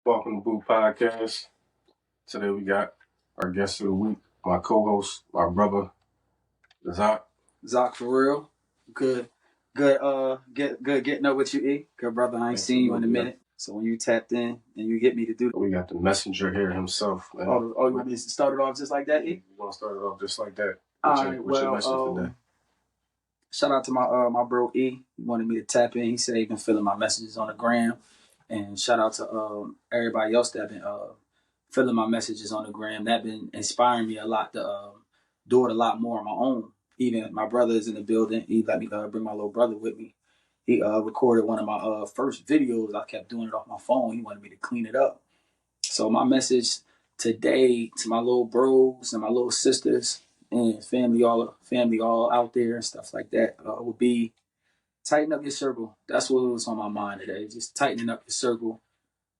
Welcome to Bupodcast. Today we got our guest of the week, my co-host, my brother, Zakeer. Zach, for real. Good getting up with you, E. Good brother. I ain't seen you in a minute. So when you tapped in and you get me to do We got the messenger here himself, man. you want me to start it off just like that, E? We're gonna start it off just like that. What's your message today? Shout out to my bro E. He wanted me to tap in. He said he been feeling my messages on the gram. And shout out to everybody else that been feeling my messages on the gram. That been inspiring me a lot to do it a lot more on my own. Even my brother is in the building. He let me bring my little brother with me. He recorded one of my first videos. I kept doing it off my phone. He wanted me to clean it up. So my message today to my little bros and my little sisters and family all out there and stuff like that would be tighten up your circle. That's what was on my mind today. Just tightening up your circle.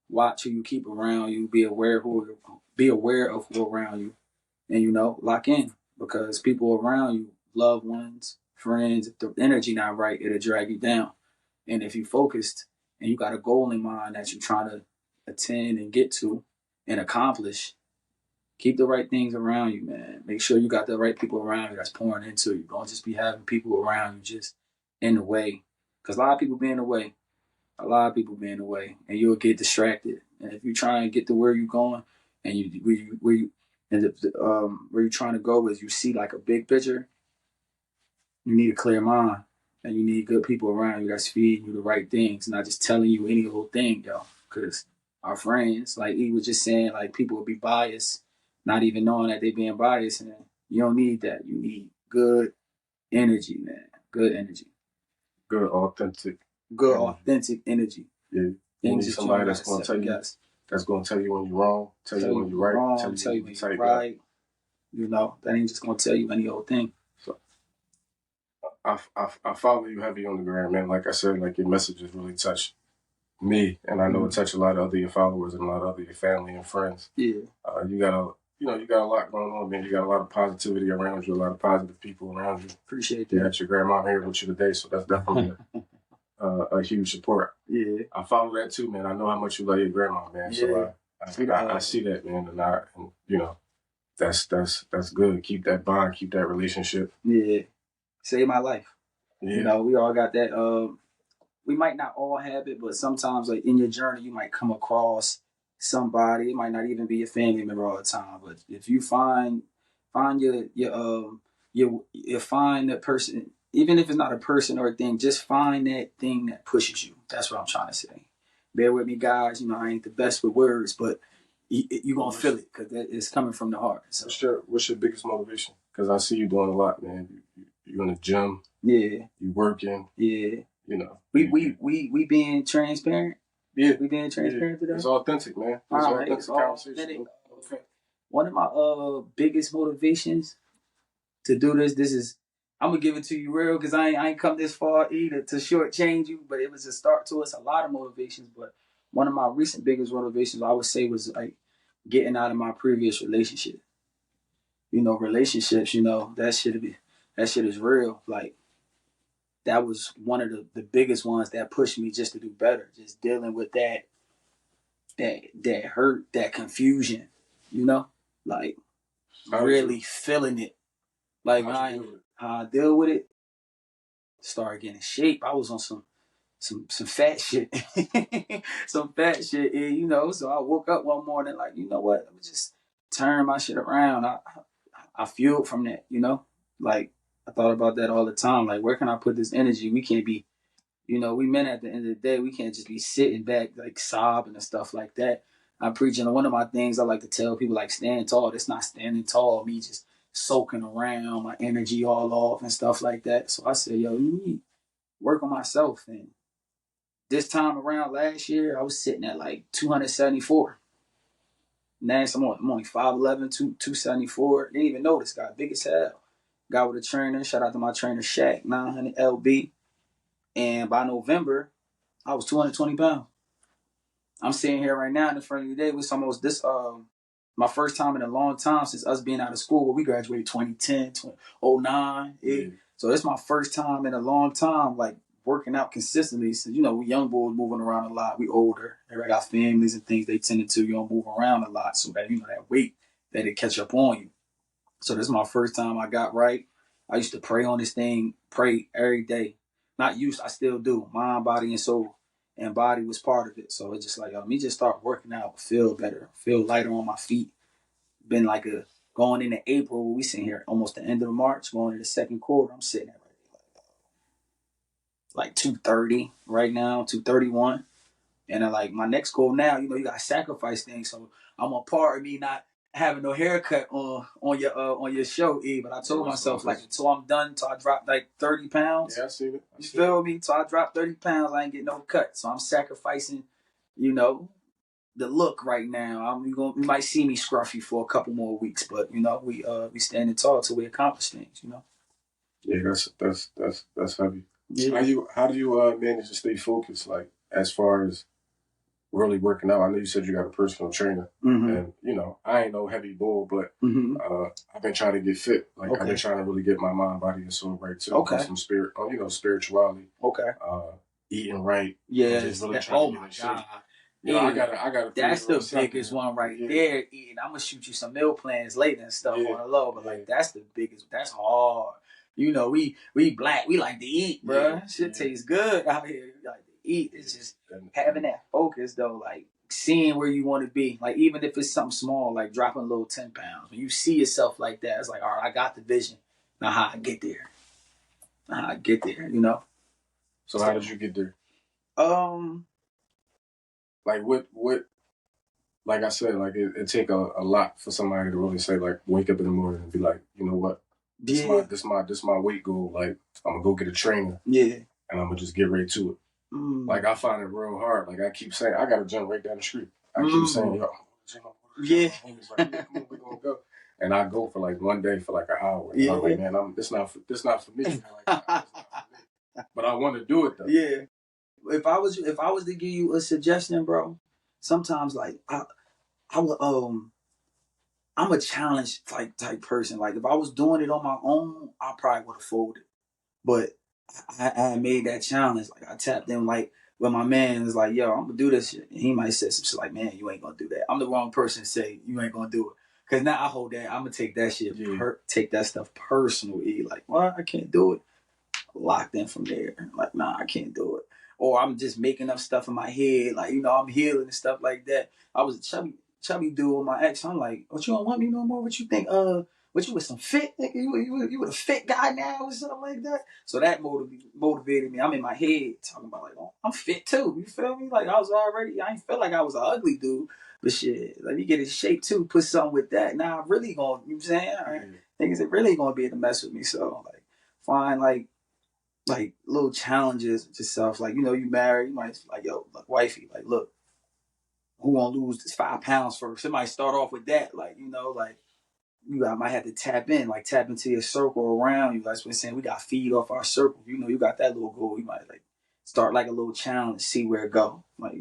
Watch who you keep around you. Be aware of who around you, and lock in because people around you, loved ones, friends. If the energy not right, it'll drag you down. And if you focused and you got a goal in mind that you're trying to attend and get to and accomplish, keep the right things around you, man. Make sure you got the right people around you that's pouring into you. Don't just be having people around you just in the way. Because a lot of people be in the way. And you'll get distracted. And if you're trying to get to where you're going, and where you're trying to go is you see like a big picture, you need a clear mind, and you need good people around you that's feeding you the right things, not just telling you any old thing, yo. Because our friends, like he was just saying, like people will be biased, not even knowing that they being biased, and you don't need that. You need good energy, man. Good energy. Good, authentic. Good, authentic energy. Yeah. You need somebody that's going to tell you. Yes. That's going to tell you when you're wrong, tell you when you're right, tell you when you're right. That ain't just going to tell you any old thing. So, I follow you heavy on the gram, man. Like I said, like your messages really touch me, and I know it touch a lot of other your followers and a lot of other your family and friends. Yeah. You got a lot going on, man. You got a lot of positivity around you, a lot of positive people around you. Appreciate that. You got your grandma here with you today, so that's definitely a huge support. Yeah. I follow that too, man. I know how much you love your grandma, man. Yeah. So I see that, man, and that's good. Keep that bond, keep that relationship. Yeah. Save my life. Yeah. We all got that. We might not all have it, but sometimes, like in your journey, you might come across somebody. It might not even be a family member all the time, but if you find you find that person, even if it's not a person or a thing, just find that thing that pushes you. That's what I'm trying to say. Bear with me, guys. I ain't the best with words, but you're going to feel it because it's coming from the heart. So. What's your biggest motivation? Because I see you doing a lot, man. You're in the gym. Yeah. You working. Yeah. We being transparent. Yeah. We being transparent today. It's authentic, man. It's conversation. One of my biggest motivations to do this is I'm gonna give it to you real because I ain't come this far either to shortchange you, but it was a start to us a lot of motivations. But one of my recent biggest motivations I would say was like getting out of my previous relationship. Relationships, that shit is real. Like that was one of the biggest ones that pushed me just to do better. Just dealing with that hurt, that confusion, like really feeling it. Like how I deal with it, start getting in shape. I was on some fat shit, some fat shit, and so I woke up one morning like, you know what? Let me just turn my shit around. I fueled from that, like I thought about that all the time. Like, where can I put this energy? We can't be, we men at the end of the day, we can't just be sitting back like sobbing and stuff like that. I'm preaching. One of my things I like to tell people, like, stand tall. It's not standing tall, me just soaking around, my energy all off and stuff like that. So I said, yo, you need to work on myself. And this time around last year, I was sitting at like 274. Now I'm only 5'11", 274. Didn't even notice. Got big as hell. Got with a trainer. Shout out to my trainer, Shaq, 900 LB. And by November, I was 220 pounds. I'm sitting here right now in the front of you today with almost this, my first time in a long time since us being out of school. Where we graduated 2010, 2009. Yeah. So it's my first time in a long time, like working out consistently. So, we young boys moving around a lot. We older. Everybody got families and things they tended to. You don't move around a lot. So that, that weight, that it catch up on you. So this is my first time I got right. I used to pray on this thing, pray every day. Not used, I still do. Mind, body, and soul. And body was part of it. So it's just like, me just start working out, feel better, feel lighter on my feet. Been like going into April, we sitting here almost the end of March, going into the second quarter. I'm sitting at like 230 right now, 231. And like my next goal now, you got to sacrifice things. So I'm a part of me not having no haircut on your show, E. But I told myself, like, until I'm done, until I drop like 30 pounds. Yeah, I see it. You feel me? Until I drop 30 pounds, I ain't get no cut. So I'm sacrificing, the look right now. You might see me scruffy for a couple more weeks, but we standing tall till we accomplish things. Yeah, that's heavy. Yeah. How do you manage to stay focused, like as far as really working out? I know you said you got a personal trainer, and I ain't no heavy bull, but I've been trying to get fit. Like I've been trying to really get my mind, body, and soul right too. Okay. Some spirit, spirituality. Okay. Eating right. Yeah. Just really trying to get in shape. I gotta. That's the biggest one right there. Eating. I'm gonna shoot you some meal plans later and stuff on the low, but like that's the biggest. That's hard. We black. We like to eat, bro. Shit tastes good out here. We like to eat. It's just having that focus though, like seeing where you want to be. Like even if it's something small, like dropping a little 10 pounds. When you see yourself like that, it's like, all right, I got the vision. Now how I get there? So how did you get there? Like what like I said, like it take a lot for somebody to really say, like, wake up in the morning and be like, you know what? This my weight goal. Like I'm gonna go get a trainer. Yeah. And I'm gonna just get right to it. Like I find it real hard. Like I keep saying, I got a gym right down the street. I keep saying, yo, yeah. Like, come on, we're gonna go. And I go for like one day for like an hour. And I'm like, man, this not for me. Like, but I want to do it though. Yeah. If I was to give you a suggestion, bro, sometimes like I would I'm a challenge type person. Like if I was doing it on my own, I probably would have folded. But I made that challenge. Like I tapped in like when my man was like, yo, I'm gonna do this shit. And he might say some shit like, man, you ain't gonna do that. I'm the wrong person to say you ain't gonna do it. Cause now I hold that, I'm gonna take that shit take that stuff personally. Like, what? I can't do it. Locked in from there. Like, nah, I can't do it. Or I'm just making up stuff in my head. Like, I'm healing and stuff like that. I was a chubby dude with my ex. I'm like, what, you don't want me no more? What you think? What, you with some fit? Nigga? You with a fit guy now or something like that? So that motivated me. I'm in my head talking about like, oh, I'm fit too. You feel me? Like I ain't feel like I was an ugly dude. But shit, let me get in shape too. Put something with that. Now I'm really going, you know what I'm saying? All right. Niggas are really going to be able to mess with me. So like, find like little challenges with yourself. Like, you married, you might like, yo, like wifey, like, look, who gonna lose this 5 pounds first? It might start off with that. Like, like might have to tap into your circle around you. Like we're saying, we got to feed off our circle. You got that little goal. You might like start like a little challenge, see where it go. Like,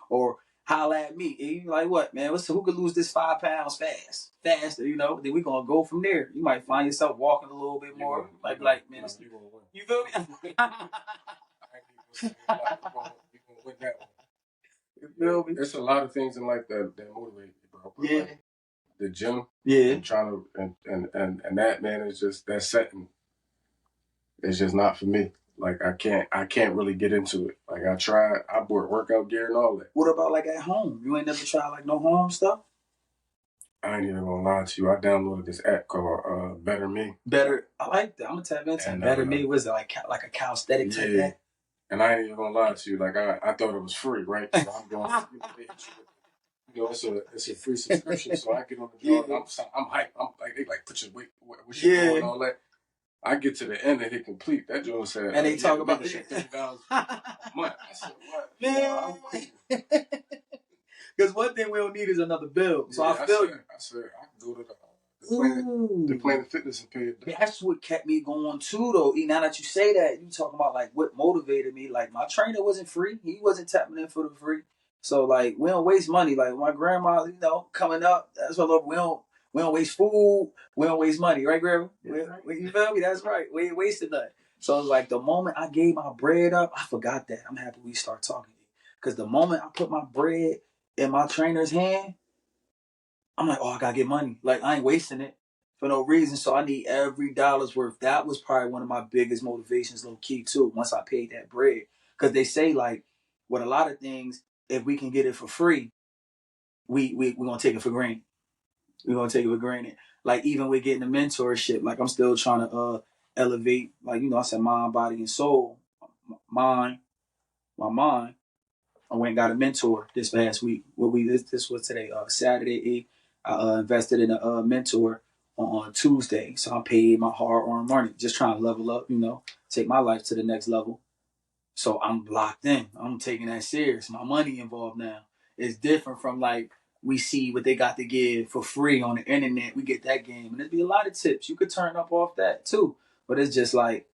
or holla at me. And you like, what, man? Who could lose this 5 pounds faster? Then we gonna go from there. You might find yourself walking a little bit more. Man, you feel me? You gonna win that one. You feel me? There's a lot of things in life that motivate you, bro. Yeah. Like the gym. Yeah. And trying to and that, man, is just that setting. It's just not for me. Like I can't really get into it. Like I bought workout gear and all that. What about like at home? You ain't never tried like no home stuff? I ain't even gonna lie to you. I downloaded this app called Better Me. I like that. I'm gonna tap into it. Better Me. Was it like a calisthenic type that? And I ain't even gonna lie to you. Like I thought it was free, right? So I'm going. It's a free subscription. So I get on the job. I'm hyped. I'm like, they like put your weight, what's your goal and all that. I get to the end and hit complete. That joint said, and they talk about $50 a month. I said, what? Man. Because one thing we don't need is another bill. So I feel you. I said, I can go to the Planet Fitness and pay it. That's what kept me going too, though. Now that you say that, you talking about like what motivated me. Like my trainer wasn't free. He wasn't tapping in for the free. So like we don't waste money. Like my grandma, coming up. That's what I love. We don't waste food. We don't waste money, right, Grandma? You feel me? That's right. We ain't wasting nothing. So it's like the moment I gave my bread up, I forgot that. I'm happy we start talking. Because the moment I put my bread in my trainer's hand, I'm like, oh, I gotta get money. Like, I ain't wasting it for no reason. So I need every dollar's worth. That was probably one of my biggest motivations, low key, too, once I paid that bread. Because they say, like, with a lot of things, if we can get it for free, we're gonna take it for granted. We're gonna take it for granted. Like, even with getting the mentorship, like, I'm still trying to elevate, like, I said mind, body, and soul. My mind. I went and got a mentor this past week. This was today, Saturday. I invested in a mentor on Tuesday, so I paid my hard-earned money, just trying to level up, take my life to the next level. So I'm locked in. I'm taking that serious. My money involved now. It's different from like we see what they got to give for free on the internet. We get that game, and there'd be a lot of tips you could turn up off that too. But it's just like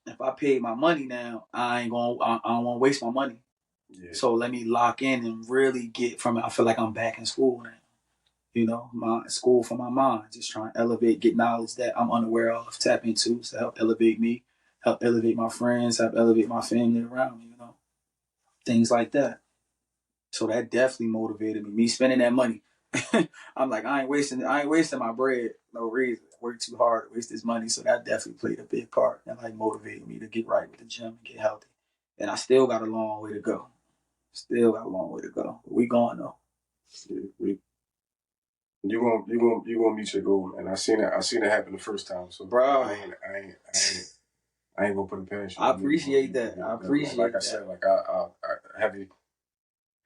if I paid my money now, I don't want to waste my money. Yeah. So let me lock in and really get from it. I feel like I'm back in school now. My school for my mind. Just trying to elevate, get knowledge that I'm unaware of, tap into to help elevate me, help elevate my friends, help elevate my family around me, things like that. So that definitely motivated me. Me spending that money. I'm like, I ain't wasting my bread, no reason. Work too hard to waste this money. So that definitely played a big part. That like motivated me to get right with the gym and get healthy. And I still got a long way to go. We going though. Yeah, you gonna meet your goal, and I seen it happen the first time. So bro, I ain't gonna put a past you. I appreciate that. Like I said, like I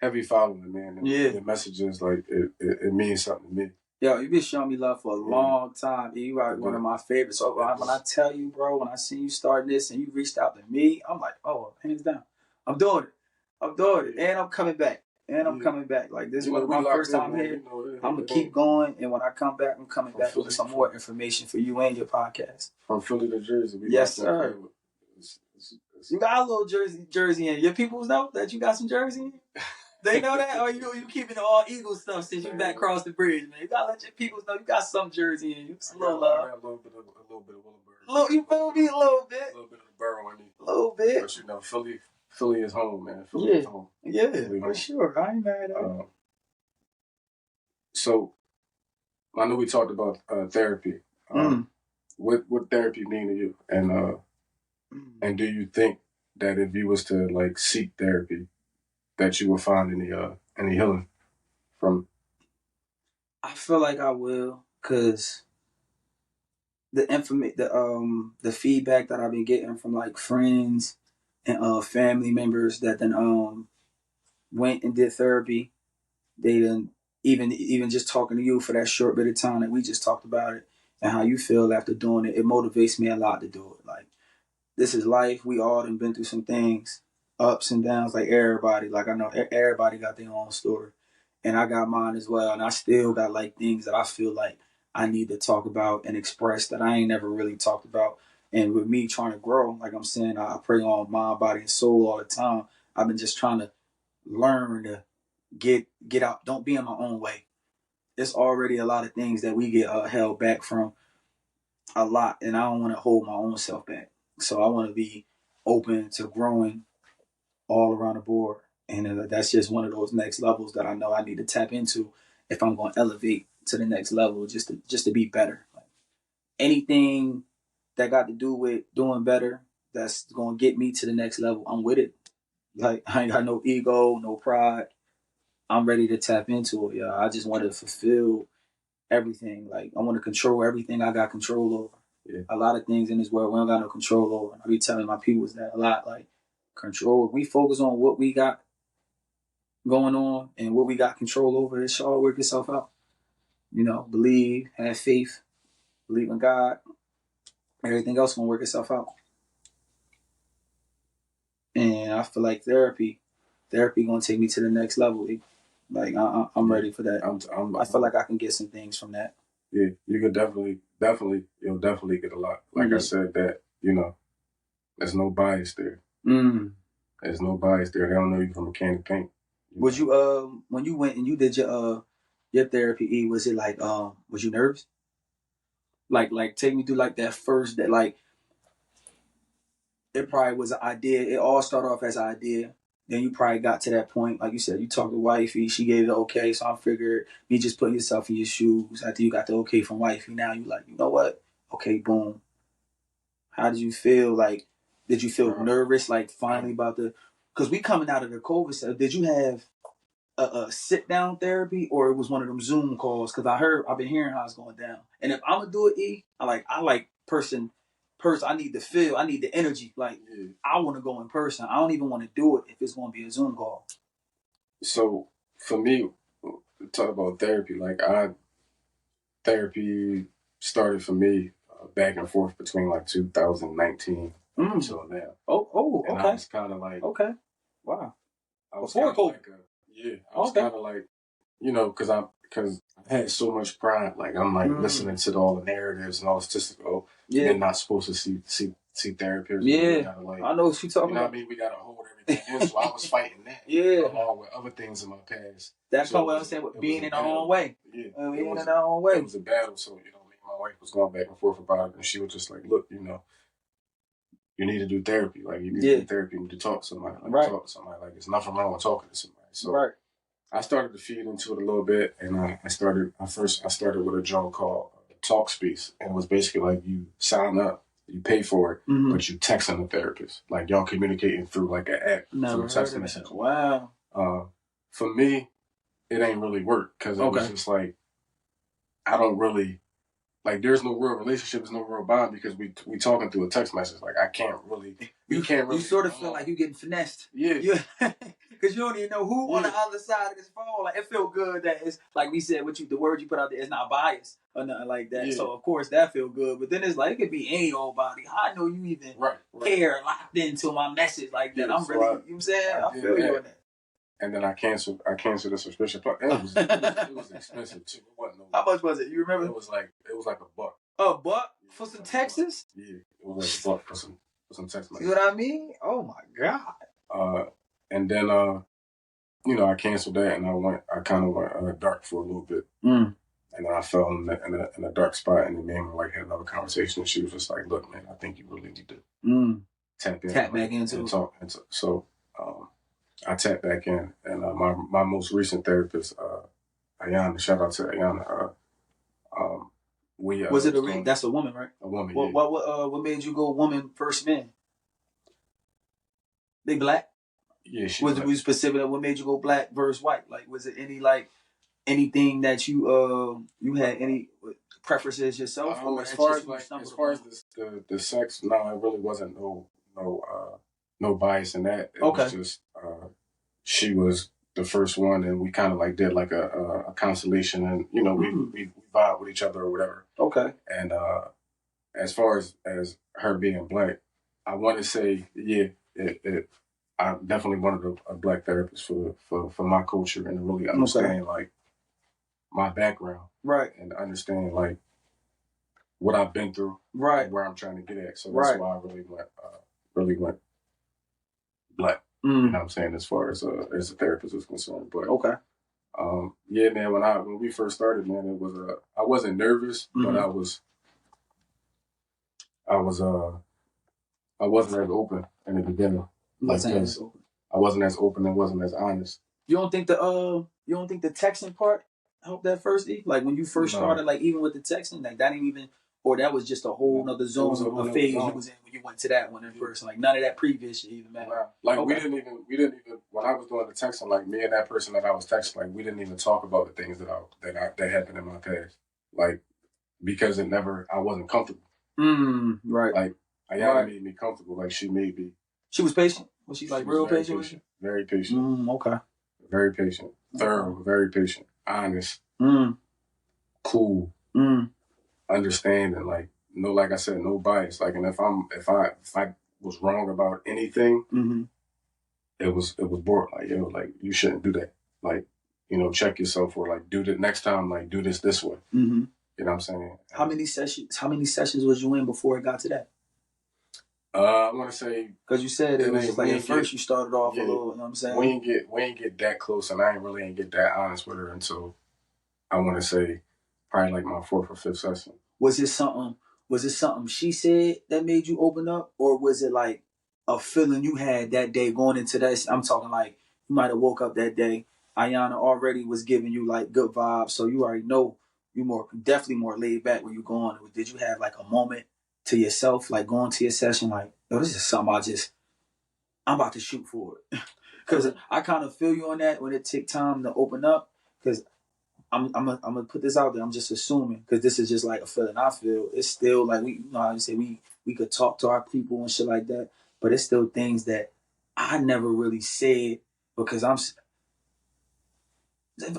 heavy following, man. And the messages, like it means something to me. Yo, you've been showing me love for a long time. You are one of my favorites. So when I tell you, bro, when I see you starting this and you reached out to me, I'm like, oh, hands down, I'm doing it, and I'm coming back. Like this was my first time here. I'm gonna keep going, and when I come back, I'm coming back with some more information for you and your podcast. From Philly to Jersey, yes, sir. You got a little Jersey in. Your peoples know that you got some Jersey in? They know that? Or you keeping all Eagles stuff since you back across the bridge, man? You gotta let your peoples know you got some Jersey in you. It's a little love. I got a little bit of Willenburg. You feel me? A little bit. A little bit of the borough in me. A little bit. But Philly is home, man. Philly is home. Yeah, for sure. I ain't mad at it. So, I know we talked about therapy. What therapy mean to you? And do you think that if you was to like seek therapy, that you will find any healing from? I feel like I will, cause the feedback that I've been getting from like friends and family members that then went and did therapy, they done even just talking to you for that short bit of time that we just talked about it and how you feel after doing it, it motivates me a lot to do it. Like, this is life. We all done been through some things, ups and downs, like everybody. Like, I know everybody got their own story, and I got mine as well. And I still got like things that I feel like I need to talk about and express that I ain't never really talked about. And with me trying to grow, like I'm saying, I pray on mind, body, and soul all the time. I've been just trying to learn to get out. Don't be in my own way. There's already a lot of things that we get held back from a lot, and I don't want to hold my own self back. So I want to be open to growing all around the board, and that's just one of those next levels that I know I need to tap into if I'm going to elevate to the next level, just to be better. Like, anything that got to do with doing better, that's going to get me to the next level, I'm with it. Like, I ain't got no ego, no pride. I'm ready to tap into it, y'all. I just want to fulfill everything. Like, I want to control everything I got control over. Yeah. A lot of things in this world we don't got no control over. I be telling my people that a lot. Like, control. If we focus on what we got going on and what we got control over, it should all work itself out. Believe, have faith, believe in God. Everything else gonna work itself out. And I feel like therapy gonna take me to the next level. Like, I'm ready for that. I feel like I can get some things from that. Yeah, you could definitely, you'll definitely get a lot. Like I said, that, there's no bias there. There's no bias there. They don't know you from a can of paint. Was you, when you went and you did your therapy, was it like, was you nervous? Like take me through like that first, that like, it probably was an idea. It all started off as an idea. Then you probably got to that point, like you said, you talked to wifey, she gave it okay. So I figured me just putting yourself in your shoes after you got the okay from wifey. Now you like, you know what? Okay, boom. How did you feel? Like, did you feel nervous? Like finally about the, because we coming out of the COVID stuff. Did you have a sit down therapy or it was one of them Zoom calls? Because I've been hearing how it's going down. And if I'm gonna do it, I like person. I need the feel. I need the energy. Like I want to go in person. I don't even want to do it if it's going to be a Zoom call. So for me, talk about therapy. Like therapy started for me back and forth between like 2019 until now. Oh, okay. And I was kind of like, okay, wow. I was kind of like, I was kind of like, you know, because I had so much pride. Like I'm like listening to all the narratives and all the statistics. Oh, you're not supposed to see therapists. Yeah, gotta, like, I know what you're talking about. You know what I mean? We gotta hold everything in. So I was fighting that. Along with other things in my past. That's what I'm saying. With being in our own way. Yeah, being in our own way. It was a battle. So me and my wife was going back and forth about it, and she was just like, "Look, you know, you need to do therapy. Like you need to do therapy. You need to talk to somebody. Like talk to somebody. Like there's nothing wrong with talking to somebody." So I started to feed into it a little bit, and I started with a joint called Talkspace, and it was basically like you sign up, you pay for it, but you texting the therapist, like y'all communicating through like an app. Never heard of it. Wow. For me, it ain't really work because it was just like I don't really like. There's no real relationship, there's no real bond because we talking through a text message. Like I can't really. You can't really. You sort of feel like you're getting finessed. Yeah. Because you don't even know who on the other side of this phone. Like it feel good that it's like we said, the word you put out there is not biased or nothing like that. Yeah. So of course that feel good. But then it's like it could be any old body. How I know you even care locked into my message like that. I'm really, you know what I'm saying? I feel you on that. And then I canceled the subscription plan. It was expensive too. It wasn't How much was it? You remember? It was like $1. $1 for some Texas? Yeah, it was like $1 for some text messages. You know what I mean? Oh my God. And then I canceled that and I kind of went dark for a little bit. And then I fell in a dark spot, and then me and my wife had another conversation, and she was just like, "Look, man, I think you really need to tap back into and talk." And so I tapped back in, and my most recent therapist, Ayana, shout out to Ayana. Was it a ring? That's a woman, right? A woman. What made you go woman first man? They black? Yeah, was it specific? What made you go black versus white? Like, was it anything that you had any preferences yourself? As far as the sex, no, it really wasn't no bias in that. It was just she was the first one, and we kind of like did like a constellation, and we vibe with each other or whatever. Okay. And as far as her being black, I want to say I definitely wanted a black therapist for my culture and to really understand like my background, right, and understand like what I've been through, right, and where I'm trying to get at. So that's why I really went black. You know what I'm saying, as far as a therapist is concerned. But man, when we first started, man, it was I wasn't nervous, but I wasn't as open in the beginning. I wasn't as open and wasn't as honest. You don't think the texting part helped that first? Like when you first started, like even with the texting, like that didn't even, or that was just a whole nother zone of phase you was in when you went to that one in person. Like none of that previous shit even mattered. Like we didn't even when I was doing the texting, like me and that person that I was texting, like we didn't even talk about the things that happened in my past. Like because I wasn't comfortable. Right. Like Ayana made me comfortable. Like she made me. She was patient. Was she like real patient? Very patient. Okay. Very patient. Thorough. Very patient. Honest. Cool. Understanding. Like like I said, no bias. Like, and if I was wrong about anything, it was brought like like you shouldn't do that. Like check yourself, or like do the next time. Like do this way. You know what I'm saying? How many sessions was you in before it got to that? I want to say, because you said it was just like at first you started off a little. You know what I'm saying? We ain't get that close, and I ain't get that honest with her until I want to say probably like my 4th or 5th session. Was it something she said that made you open up, or was it like a feeling you had that day going into that. I'm talking like you might have woke up that day. Ayana already was giving you like good vibes, so you already know you definitely more laid back when you going. Did you have like a moment to yourself, like going to your session, like, yo, this is something I'm about to shoot for it? Because I kind of feel you on that when it take time to open up. Because I'm gonna put this out there. I'm just assuming because this is just like a feeling I feel. It's still like we, you know, how you say we could talk to our people and shit like that, but it's still things that I never really said because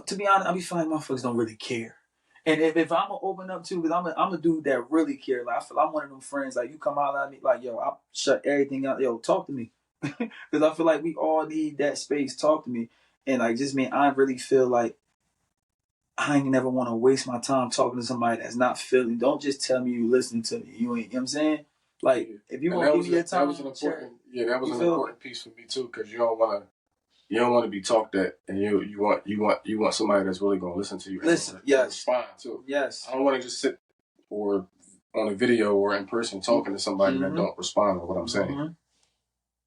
to be honest, I be feeling like motherfuckers don't really care. And if I'm gonna open up too, because I'm a dude that really care. Like I feel I'm one of them friends. Like you come out at me, like yo, I'll shut everything out. Yo, talk to me, because I feel like we all need that space. Talk to me, and like just me, I really feel like I ain't never want to waste my time talking to somebody that's not feeling. Don't just tell me you listen to me. You ain't. You know what I'm saying? Like if you want to give me your time, that was an important piece for me too, because you don't want to be talked at, and you want somebody that's really gonna listen to you. Listen, and yes, respond too. Yes. I don't want to just sit or on a video or in person talking to somebody that don't respond to what I'm saying.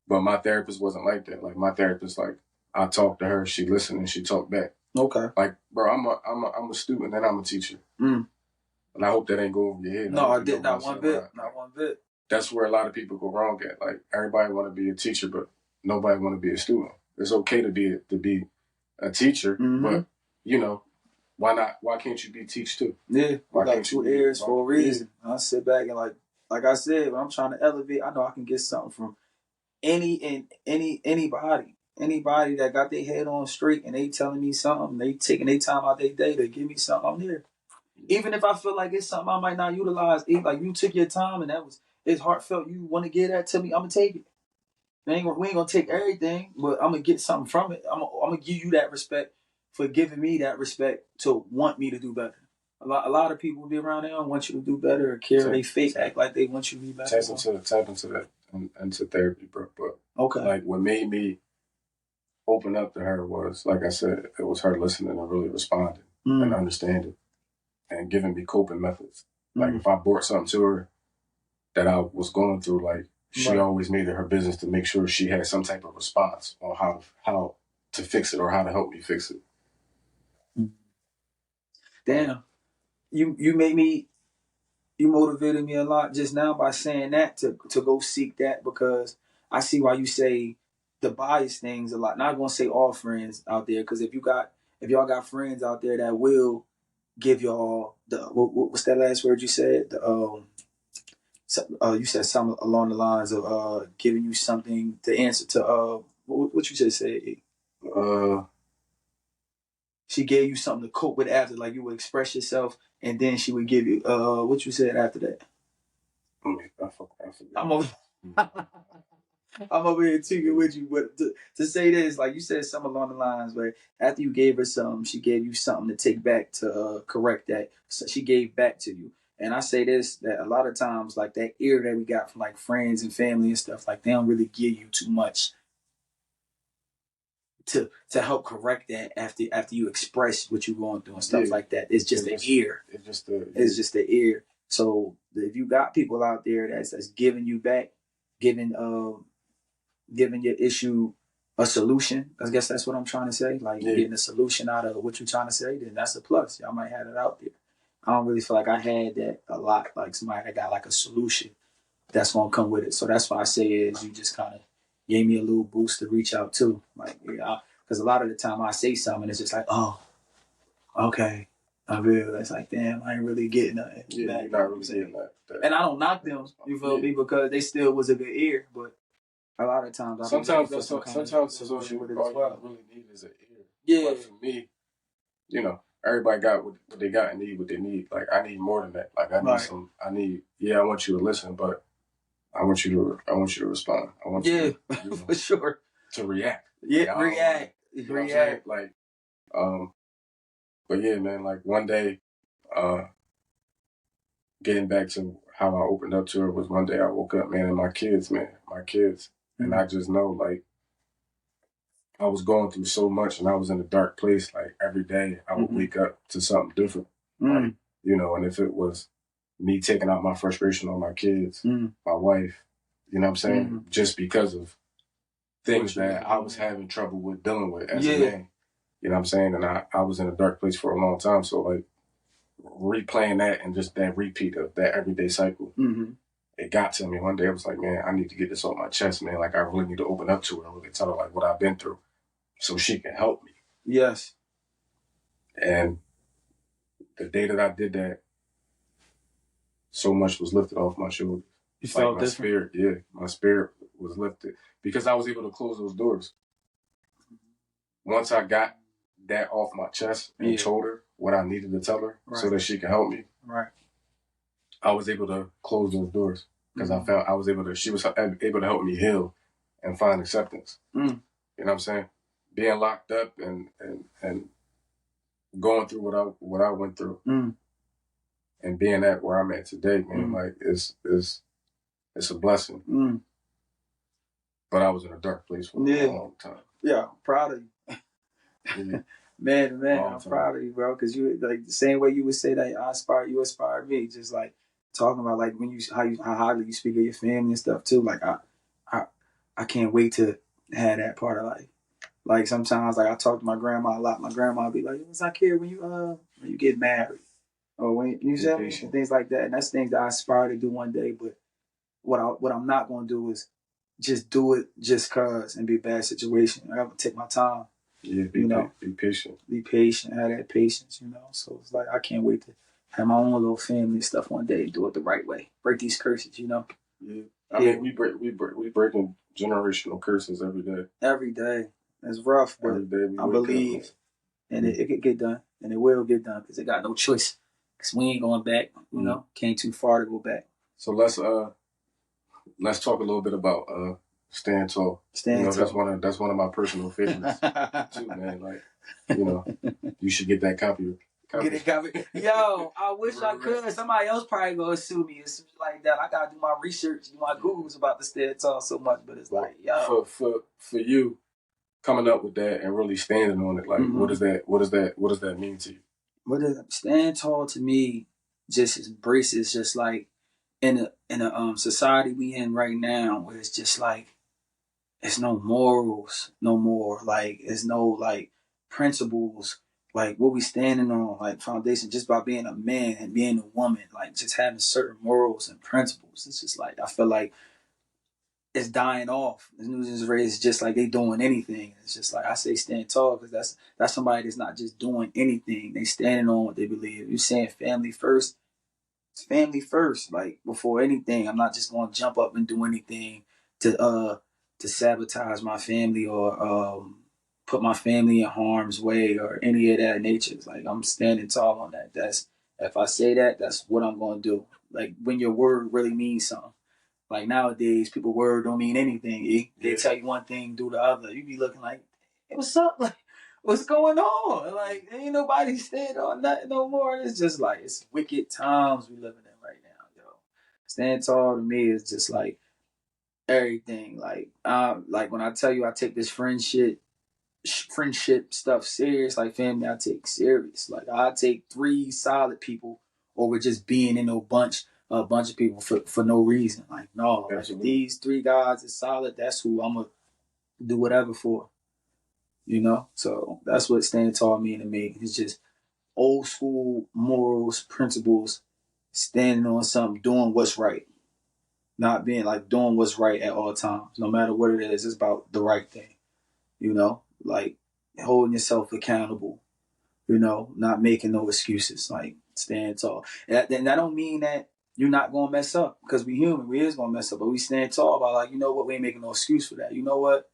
But my therapist wasn't like that. Like my therapist, like I talked to her, she listened and she talked back. Okay. Like, bro, I'm a student and I'm a teacher. And I hope that ain't go over your head. No, I did not one bit. Not one bit. That's where a lot of people go wrong at. Like everybody want to be a teacher, but nobody want to be a student. It's okay to be a teacher, but you know, why not? Why can't you be teach too? Yeah, we got 2 ears for a reason. I sit back and like I said, when I'm trying to elevate, I know I can get something from anybody that got their head on straight and they telling me something, they taking their time out their day to give me something. I'm there. Even if I feel like it's something I might not utilize, like you took your time and it's heartfelt. You want to give that to me, I'm gonna take it. We ain't gonna take everything, but I'm gonna get something from it. I'm gonna give you that respect for giving me that respect to want me to do better. A lot of people be around there and want you to do better or care. They fake act like they want you to be better. Tap into that into therapy, bro. But okay, like what made me open up to her was, like I said, it was her listening and really responding and understanding and giving me coping methods. Like if I brought something to her that I was going through, like she always made it her business to make sure she had some type of response on how to fix it or how to help me fix it. Damn, you made me. You motivated me a lot just now by saying that to go seek that, because I see why you say the bias things a lot. Not gonna say all friends out there, because if y'all got friends out there that will give y'all the what's that last word you said? You said something along the lines of giving you something to answer to what you just said. She gave you something to cope with after, like you would express yourself, and then she would give you what you said after that. I forgot. I'm over here tweaking with you, but to say this, like you said something along the lines where after you gave her something, she gave you something to take back to correct that. So she gave back to you. And I say this, that a lot of times, like that ear that we got from like friends and family and stuff, like they don't really give you too much to help correct that after you express what you're going through and stuff like that. It's just the ear. It's just the ear. So if you got people out there that's giving you back, giving your issue a solution, I guess that's what I'm trying to say. Like getting a solution out of what you're trying to say, then that's a plus. Y'all might have it out there. I don't really feel like I had that a lot. Like somebody that got like a solution that's gonna come with it. So that's why I say is you just kind of gave me a little boost to reach out to. Like, because a lot of the time I say something, it's just like, oh, okay. I feel it's like, damn, I ain't really getting nothing. Yeah, you're not really getting that. And I don't knock them, you feel me, because they still was a good ear. But a lot of times, sometimes social with it as well. Really need is an ear. Yeah. But for me, you know, everybody got what they got and need what they need. Like I need more than that. Like I need I want you to listen, but I want you to respond. I want you to, for sure, to react. Yeah, like, react. Like, but yeah, man. Like one day, getting back to how I opened up to her was one day I woke up, man, and my kids, and I just know like I was going through so much, and I was in a dark place. Like every day, I would wake up to something different. Like, you know, and if it was me taking out my frustration on my kids, my wife, You know what I'm saying? Just because of things that I was having trouble with dealing with as a man. You know what I'm saying? And I was in a dark place for a long time. So like replaying that and just that repeat of that everyday cycle, it got to me. One day I was like, man, I need to get this off my chest, man. Like I really need to open up to her and really tell her like what I've been through so she can help me. Yes. And the day that I did that, so much was lifted off my shoulders. You felt my different? spirit, my spirit was lifted because I was able to close those doors. Once I got that off my chest and told her what I needed to tell her so that she could help me, I was able to close those doors because I felt she was able to help me heal and find acceptance. You know what I'm saying? Being locked up and going through what I went through and being at where I'm at today, man, like it's a blessing. But I was in a dark place for a long time. Yeah, I'm proud of you. Man, I'm proud of you, bro. Because you like the same way you would say that you inspired me. Just like talking about like when how highly you speak of your family and stuff too. Like I can't wait to have that part of life. Like sometimes like I talk to my grandma a lot. My grandma be like, Zakeer, when you get married or when you say things like that. And that's things that I aspire to do one day. But what I'm not gonna do is just do it just cause and be a bad situation. I gotta take my time. Yeah, be patient. Be patient, have that patience, So it's like I can't wait to have my own little family stuff one day, do it the right way. Break these curses, Yeah. I mean we breaking generational curses every day. Every day. It's rough, but I believe and it could get done. And it will get done because it got no choice. Because we ain't going back, Came too far to go back. So let's talk a little bit about Stand Tall. Tall. That's one of my personal favorites too, man. Like, you should get that copy. Get it copied. Yo, I wish I could. Somebody else probably gonna sue me or something like that. I gotta do my research, do my Googles about the Stand Tall so much, but it's like, yo. For you coming up with that and really standing on it, like what does that mean to you? What does Stand Tall to me just embraces just like in a society we in right now where it's just like it's no morals no more, like it's no like principles, like what we standing on, like foundation just by being a man and being a woman, like just having certain morals and principles. It's just like I feel like it's dying off. The new generation is just like they doing anything. It's just like I say stand tall because that's somebody that's not just doing anything. They standing on what they believe. You saying family first, it's family first, like before anything. I'm not just gonna jump up and do anything to sabotage my family or put my family in harm's way or any of that nature. It's like I'm standing tall on that. That's if I say that, that's what I'm gonna do. Like when your word really means something. Like nowadays, people word don't mean anything. They tell you one thing, do the other. You be looking like, hey, what's up? Like, what's going on? Like, ain't nobody stand on nothing no more. It's just like it's wicked times we living in right now, yo. Stand tall to me is just like everything. Like when I tell you I take this friendship stuff serious, like family, I take serious. Like I take 3 solid people over just being in a bunch of people for no reason. Like no, like if these 3 guys is solid, that's who I'm gonna do whatever for. So that's what stand tall mean to me. It's just old school morals, principles, standing on something, doing what's right, not being like doing what's right at all times, no matter what it is. It's about the right thing. Like holding yourself accountable. Not making no excuses. Like stand tall. And that don't mean that you're not gonna mess up because we human. We is gonna mess up, but we stand tall by like, you know what? We ain't making no excuse for that. You know what?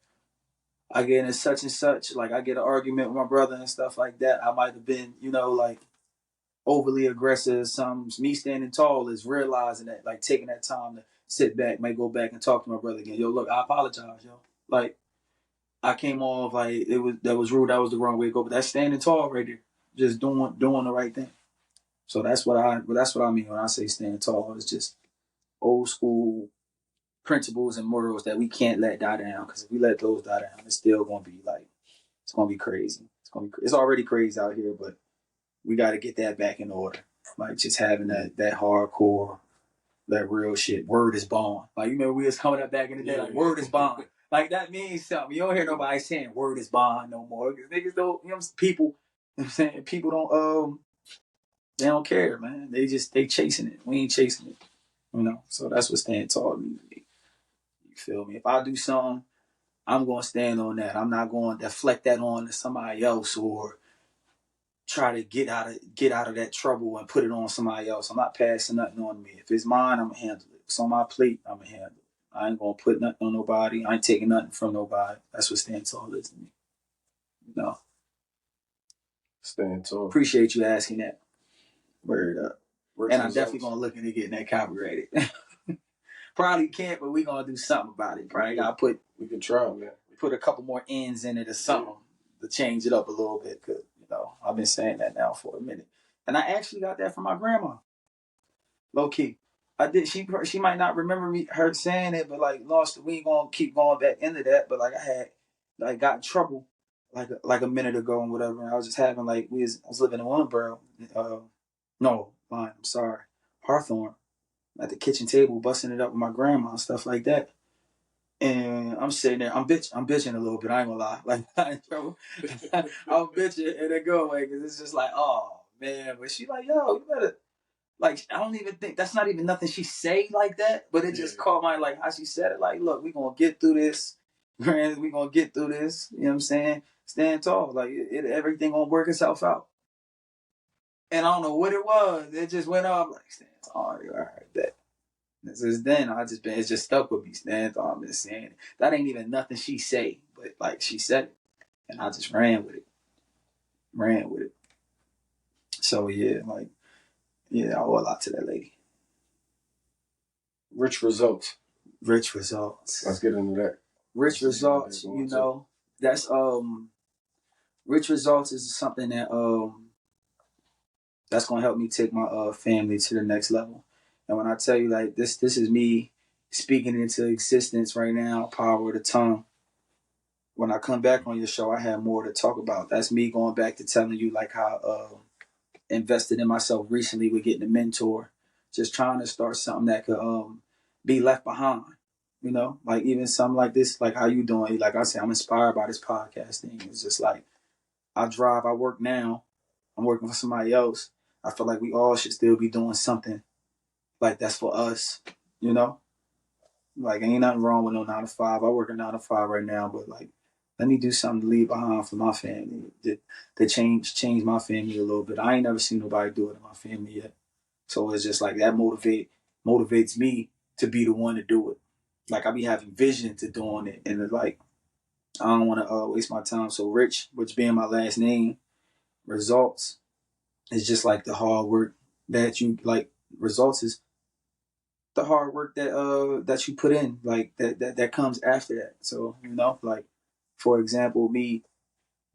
I get in such and such. Like I get an argument with my brother and stuff like that. I might have been, like overly aggressive. Me standing tall is realizing that, like taking that time to sit back, might go back and talk to my brother again. Yo, look, I apologize, yo. Like I came off like that was rude. That was the wrong way to go. But that's standing tall right there, just doing the right thing. So that's what I mean when I say standing tall. It's just old school principles and morals that we can't let die down. Because if we let those die down, it's still gonna be like it's gonna be crazy. It's already crazy out here, but we got to get that back in order. Like just having that hardcore, That real shit. Word is bond. Like, you remember we was coming up back in the day, like, word is bond. Like, that means something. You don't hear nobody saying word is bond no more. Because niggas don't, people, you know what I'm saying? People don't, they don't care, man. They chasing it. We ain't chasing it. So that's what stand tall means to me. You feel me? If I do something, I'm going to stand on that. I'm not going to deflect that on to somebody else or try to get out of that trouble and put it on somebody else. I'm not passing nothing on me. If it's mine, I'm going to handle it. If it's on my plate, I'm going to handle it. I ain't going to put nothing on nobody. I ain't taking nothing from nobody. That's what stand tall is to me. Stand tall. Appreciate you asking that. Word up. And I'm definitely going to look into getting that copyrighted. Probably can't, but we going to do something about it. Probably got to we can try, man. Put a couple more ends in it or something to change it up a little bit. Because, I've been saying that now for a minute. And I actually got that from my grandma. Low key. I did. She might not remember her saying it, but like we ain't going to keep going back into that. But like I had got in trouble like a minute ago and whatever. And I was just having I was living in Willingboro. I'm sorry. Hawthorne. At the kitchen table, busting it up with my grandma and stuff like that. And I'm sitting there, I'm bitching a little bit, I ain't gonna lie. Like, I ain't trouble. I'm bitching and it go away because it's just like, oh man. But she like, yo, you better, like, I don't even think, that's not even nothing she say like that, but it just caught my, like, how she said it, like, look, we gonna get through this. We gonna get through this. You know what I'm saying? Stand tall. Like, everything gonna work itself out. And I don't know what it was. It just went up, like, stand tall. All right, that. Since then, it's just stuck with me. Stand tall. I'm just saying that ain't even nothing she say, but like she said it, and I just ran with it. So I owe a lot to that lady. Rich results. Let's get into that. Rich results. That's rich results is something that that's gonna help me take my family to the next level. And when I tell you, like, this is me speaking into existence right now, power of the tongue. When I come back on your show, I have more to talk about. That's me going back to telling you, like, how invested in myself recently with getting a mentor. Just trying to start something that could be left behind. Like even something like this, like how you doing. Like I said, I'm inspired by this podcast thing. It's just like, I work now. I'm working for somebody else. I feel like we all should still be doing something like that's for us, Like, ain't nothing wrong with no 9 to 5. I work a 9 to 5 right now, but like, let me do something to leave behind for my family. To change my family a little bit. I ain't never seen nobody do it in my family yet. So it's just like that motivates me to be the one to do it. Like, I be having vision to doing it, and it's like, I don't want to waste my time. So Rich, which being my last name, results is just like the hard work that you like. Results is the hard work that you put in, like that comes after that. So like, for example, me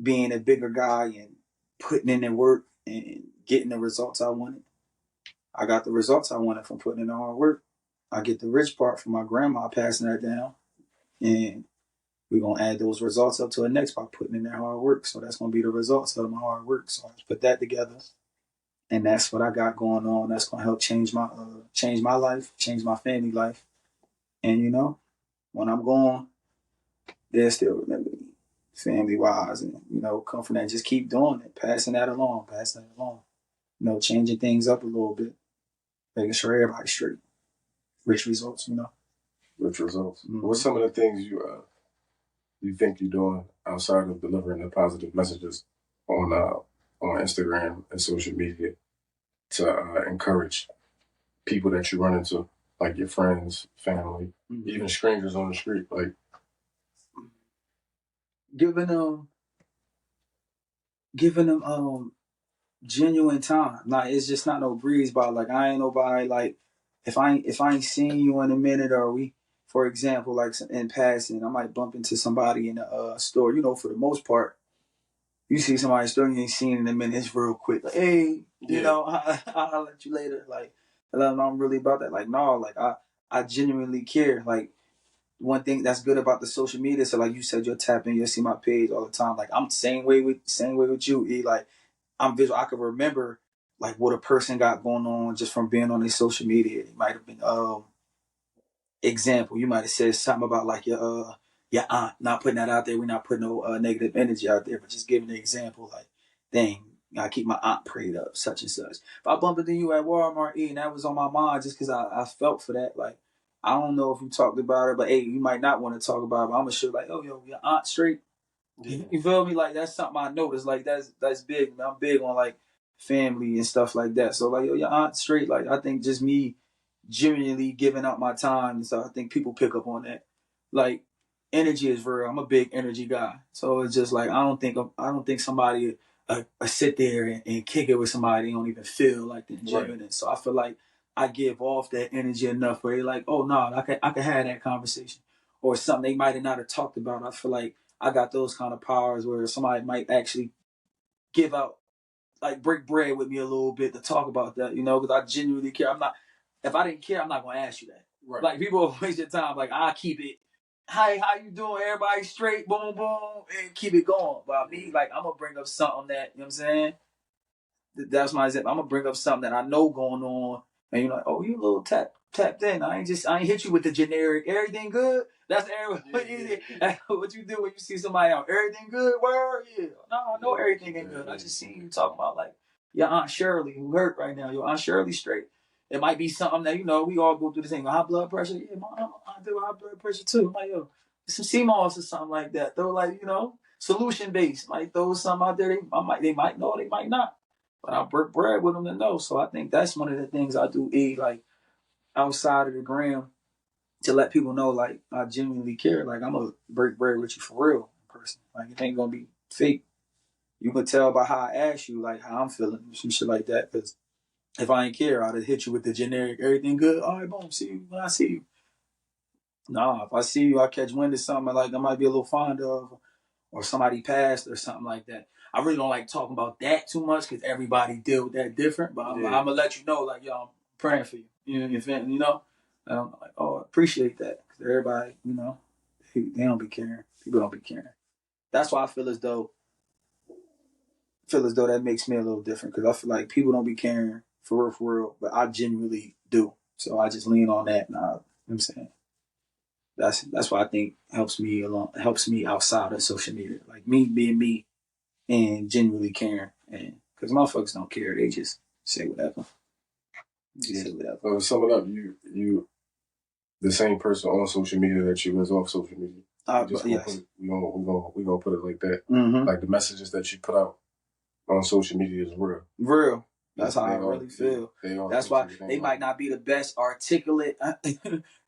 being a bigger guy and putting in the work and getting the results I wanted. I got the results I wanted from putting in the hard work. I get the rich part from my grandma passing that down, and we're gonna add those results up to the next by putting in that hard work. So that's gonna be the results of my hard work. So I put that together. And that's what I got going on. That's gonna help change my life, change my family life. And when I'm gone, they'll still remember me, family wise, and come from that. Just keep doing it, passing that along. Changing things up a little bit, making sure everybody's straight. Rich results, Rich results. Mm-hmm. What's some of the things you think you're doing outside of delivering the positive messages on Instagram and social media to encourage people that you run into, like your friends, family, even strangers on the street, like giving them genuine time. Like, it's just not no breeze by. Like, I ain't nobody, like, if I ain't seen you in a minute, or we, for example, like in passing, I might bump into somebody in a store. For the most part, you see somebody in the store you ain't seen in a minute, it's real quick. Like, hey, I'll let you later. Like, I'm really about that. Like, no, like I genuinely care. Like, one thing that's good about the social media, so like you said, you'll tap in, you'll see my page all the time. Like, I'm same way with you, E. Like, I'm visual. I can remember like what a person got going on just from being on their social media. It might have been example. You might have said something about like your aunt. Not putting that out there. We're not putting no negative energy out there, but just giving an example. Like, dang, I keep my aunt prayed up, such and such. If I bumped into you at Walmart, and that was on my mind just because I felt for that. Like, I don't know if you talked about it, but hey, you might not want to talk about it. But I'm gonna show like, oh yo, your aunt straight. Yeah. You feel me? Like that's something I noticed. Like that's big. Man. I'm big on like family and stuff like that. So like, yo, your aunt straight. Like I think just me genuinely giving up my time and stuff. I think people pick up on that. Like energy is real. I'm a big energy guy. So it's just like I don't think somebody sit there and kick it with somebody and don't even feel like they're genuine. Right. So I feel like I give off that energy enough where they're like, oh no, I can have that conversation or something they might have not have talked about. I feel like I got those kind of powers where somebody might actually give out, like break bread with me a little bit to talk about that, because I genuinely care. If I didn't care, I'm not going to ask you that. Right. Like people will waste your time. Like I keep it, hey, how you doing? Everybody straight, boom, boom, and keep it going. But me, like I'm going to bring up something that, you know what I'm saying? That's my example. I'm going to bring up something that I know going on. And you're like, oh, you a little tapped in. I ain't hit you with the generic, everything good? That's everything. Yeah. What you do when you see somebody out, everything good? Where? Yeah. No, I know everything ain't good. I just seen you talking about like your Aunt Shirley who hurt right now. Your Aunt Shirley straight. It might be something that, we all go through the same. High blood pressure. Yeah, my aunt do high blood pressure too. Like, yo, some CMOS or something like that. Throw like, solution based. Like throw something out there. They might know, they might not. But I break bread with them to know. So I think that's one of the things I do like outside of the gram to let people know like I genuinely care. Like I'm gonna break bread with you for real in person. Like it ain't gonna be fake. You can tell by how I ask you like how I'm feeling, some shit like that. Because if I ain't care, I'd have hit you with the generic everything good. All right, boom, see you when I see you. Nah, if I see you, I catch wind of something like I might be a little fond of, or somebody passed or something like that. I really don't like talking about that too much because everybody deal with that different. But I'm gonna let you know, like, yo, I'm praying for you. You know. And I'm like, oh, I appreciate that because everybody, they don't be caring. People don't be caring. That's why I feel as though that makes me a little different because I feel like people don't be caring for real, but I genuinely do. So I just lean on that. And you know what I'm saying? That's why I think helps me outside of social media. Like me being me and genuinely caring. And because motherfuckers don't care, they just say whatever. Say whatever. Well, to sum it up, you the same person on social media that you was off social media. Yes. We're gonna put it like that. Mm-hmm. Like the messages that you put out on social media is real. Real. That's how I really feel. That's why they might not be the best articulate.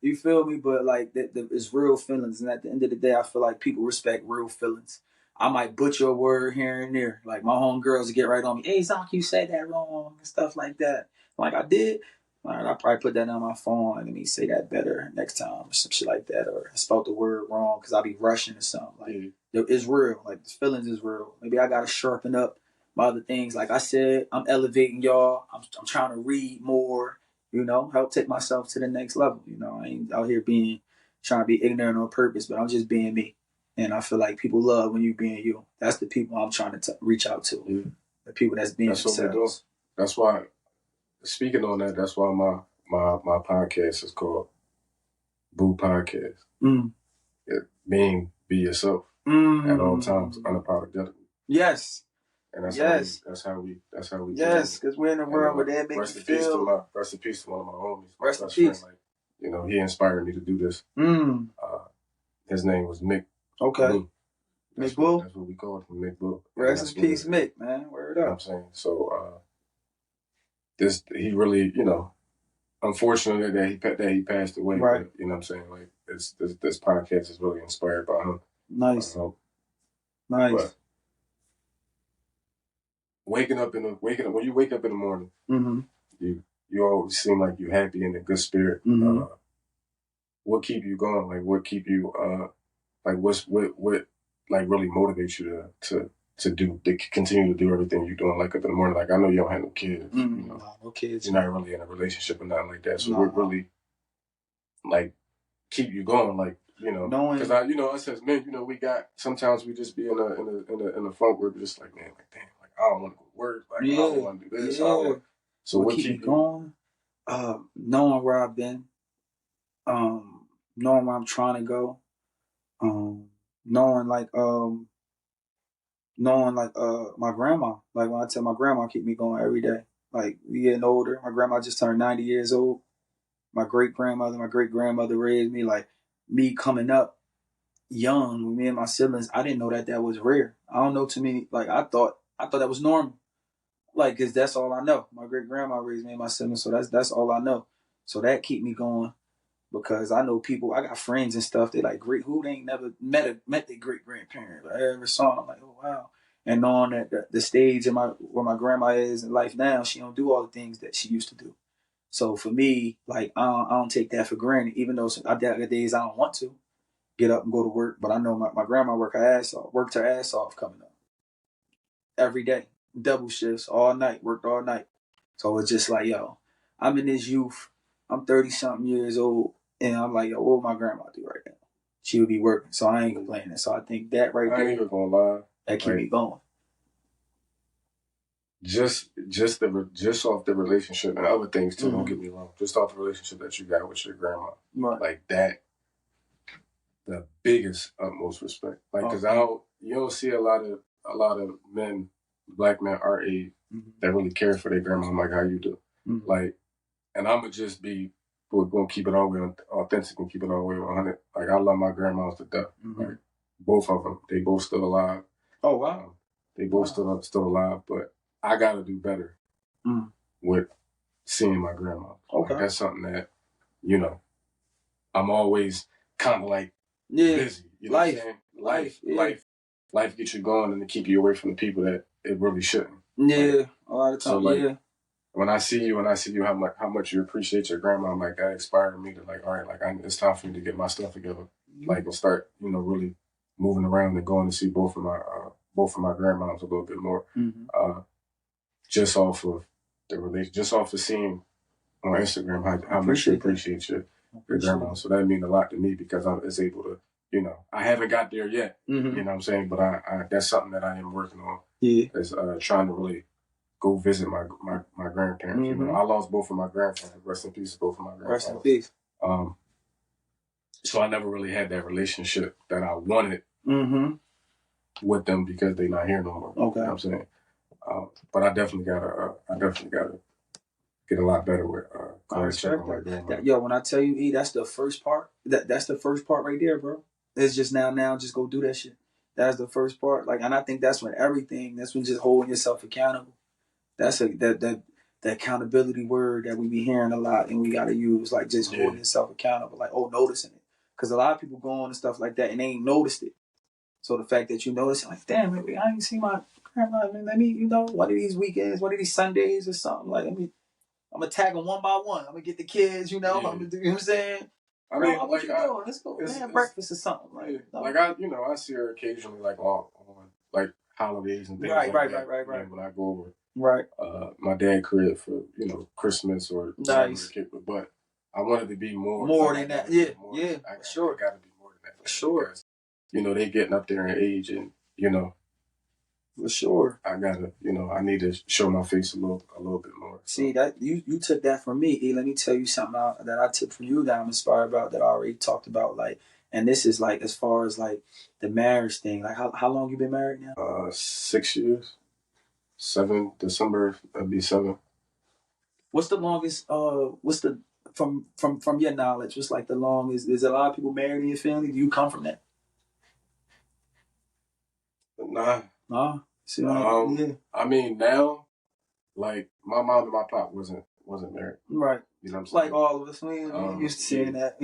You feel me? But like it's real feelings, and at the end of the day, I feel like people respect real feelings. I might butcher a word here and there. Like my homegirls get right on me. Hey, Zach, you said that wrong and stuff like that. Like I did. All right, I'll probably put that on my phone and let me say that better next time or some shit like that. Or I spelled the word wrong because I be rushing or something. Like it's real. Like the feelings is real. Maybe I gotta sharpen up my other things. Like I said, I'm elevating y'all. I'm trying to read more, help take myself to the next level. I ain't out here trying to be ignorant on purpose, but I'm just being me. And I feel like people love when you being you. That's the people I'm trying to reach out to. Yeah. The people that's being themselves. What we're doing. That's why, speaking on that, that's why my podcast is called Bupodcast. It means be yourself at all times, unapologetically. Yes. And that's how we yes, because we're in a world where they make you feel. Rest in peace to one of my homies. Rest in peace. Like, he inspired me to do this. His name was Mick. Okay. Mick Blue? That's what we call him, Mick Blue. Rest in peace, Mick, man. Word up. You know what I'm saying? So, he really, unfortunately that he passed away. Right. But, you know what I'm saying? Like, this podcast is really inspired by him. Nice. Nice. But, when you wake up in the morning, mm-hmm. you always seem like you're happy and in good spirit. Mm-hmm. What keep you going? Like what keep you like what like really motivates you to continue to do everything you're doing like up in the morning? Like I know you don't have no kids. Mm-hmm. No kids. You're not really in a relationship or nothing like that. So what really like keep you going? Like because us as men, we got sometimes we just be in a funk where we're just like, man, like damn, like I don't want to go to work. Like, I don't want to do this. So what keep me going? Knowing where I've been, knowing where I'm trying to go, knowing my grandma. Like when I tell my grandma, keep me going every day. Like we getting older. My grandma just turned 90 years old. My great grandmother raised me. Like me coming up young with me and my siblings, I didn't know that was rare. I don't know too many. Like I thought that was normal. Like, cause that's all I know. My great grandma raised me and my siblings, so that's all I know. So that keep me going because I know people. I got friends and stuff. They like great who they ain't never met their great grandparent. But I ever saw them, I'm like, oh wow. And knowing that the stage of where my grandma is in life now, she don't do all the things that she used to do. So for me, like I don't take that for granted. Even though I got days I don't want to get up and go to work, but I know my grandma worked her ass off coming up every day, double shifts all night, worked all night. So it's just like, yo, I'm in this youth. I'm 30 something years old, and I'm like, yo, what would my grandma do right now? She would be working, so I ain't complaining. So I think that right there, I ain't even gonna lie, that keep me going. Just off the relationship and other things too. Don't get me wrong. Just off the relationship that you got with your grandma, like that, the biggest utmost respect. Like, cause you don't see a lot of men, black men our age, that really care for their grandma like how you do. Like, and I'm gonna we're gonna keep it all the way authentic and keep it all the way 100. Like, I love my grandmas to death. Like, both of them, they both still alive. Oh wow, they both still alive, but I gotta do better with seeing my grandma. Okay, like, that's something that I'm always kind of like busy. You know what I'm saying? Life gets you going and to keep you away from the people that it really shouldn't. Yeah, a lot of times. So like, when I see you how much you appreciate your grandma, I'm like, that inspired me to like, all right, like it's time for me to get my stuff together, like, and start really moving around and going to see both of my grandmas a little bit more, just off of the relation, just off of seeing on Instagram how much you appreciate your grandma. So that means a lot to me because I was able to, I haven't got there yet, you know what I'm saying? But I that's something that I am working on. Yeah. Is trying to really go visit my grandparents. I lost both of my grandparents. Rest in peace, both of my grandparents. Rest in peace. So I never really had that relationship that I wanted with them because they're not here no more. Okay. You know what I'm saying? But I definitely gotta get a lot better with check on my grandma. Yo, when I tell you, E, that's the first part. That's the first part right there, bro. It's just now just go do that shit. That's the first part. Like, and I think that's when just holding yourself accountable. That's that accountability word that we be hearing a lot and we gotta use, like, just holding yourself accountable, like, noticing it. Because a lot of people go on and stuff like that and they ain't noticed it. So the fact that you notice it, like, damn, maybe I ain't seen my grandma. I mean, let me, one of these weekends, one of these Sundays or something, like, I'm gonna tag them one by one. I'm gonna get the kids, I'm gonna do, you know what I'm saying? I mean, what you doing? Let's go have breakfast or something. Like, I see her occasionally, like on like holidays and things like that. Right. When I go over, my dad crib for Christmas or nice. But I wanted to be more than that. Yeah, sure. I gotta be more than that. For sure. Because, they getting up there in age and for sure. I gotta, I need to show my face a little bit more. See, that you took that from me. E, let me tell you something that I took from you that I'm inspired about, that I already talked about. Like, and this is like as far as like the marriage thing. Like, how long you been married now? 6 years. 7 December it'll be 7. What's the longest? What's the from your knowledge? What's like the longest? Is a lot of people married in your family? Do you come from that? Nah. See, I mean, now, like, my mom and my pop wasn't married. Right. You know what I'm saying? Like all of us, we used to seeing that.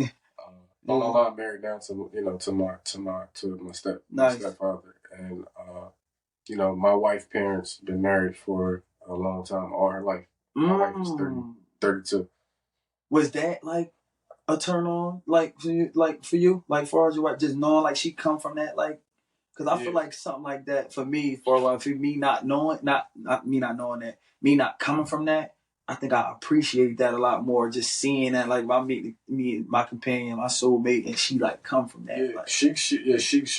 My mom married down to my stepfather, and my wife's parents been married for a long time, all her life. My wife was 32. Was that like a turn on, like for you, like far as your wife, just knowing like she come from that, like? Because I feel like something like that for me, for a while, for me not knowing, not me not knowing that, me not coming from that, I think I appreciate that a lot more. Just seeing that, like, if I meet me, my companion, my soulmate, and she like come from that. Yeah, like, she.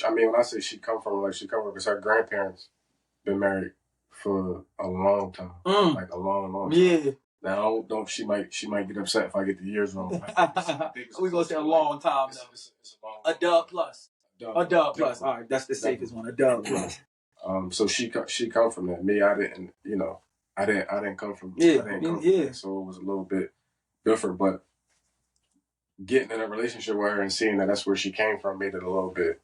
I mean, when I say she come from, because her grandparents been married for a long time, like a long time. Yeah. Now I don't know if she might get upset if I get the years wrong. We're gonna say a long time though. It's a long a dub plus. A dub plus. Definitely. All right, that's the safest one. A dub plus. So she come from that. Me, I didn't. I didn't come from. Yeah. I didn't come from that, so it was a little bit different. But getting in a relationship with her and seeing that that's where she came from made it a little bit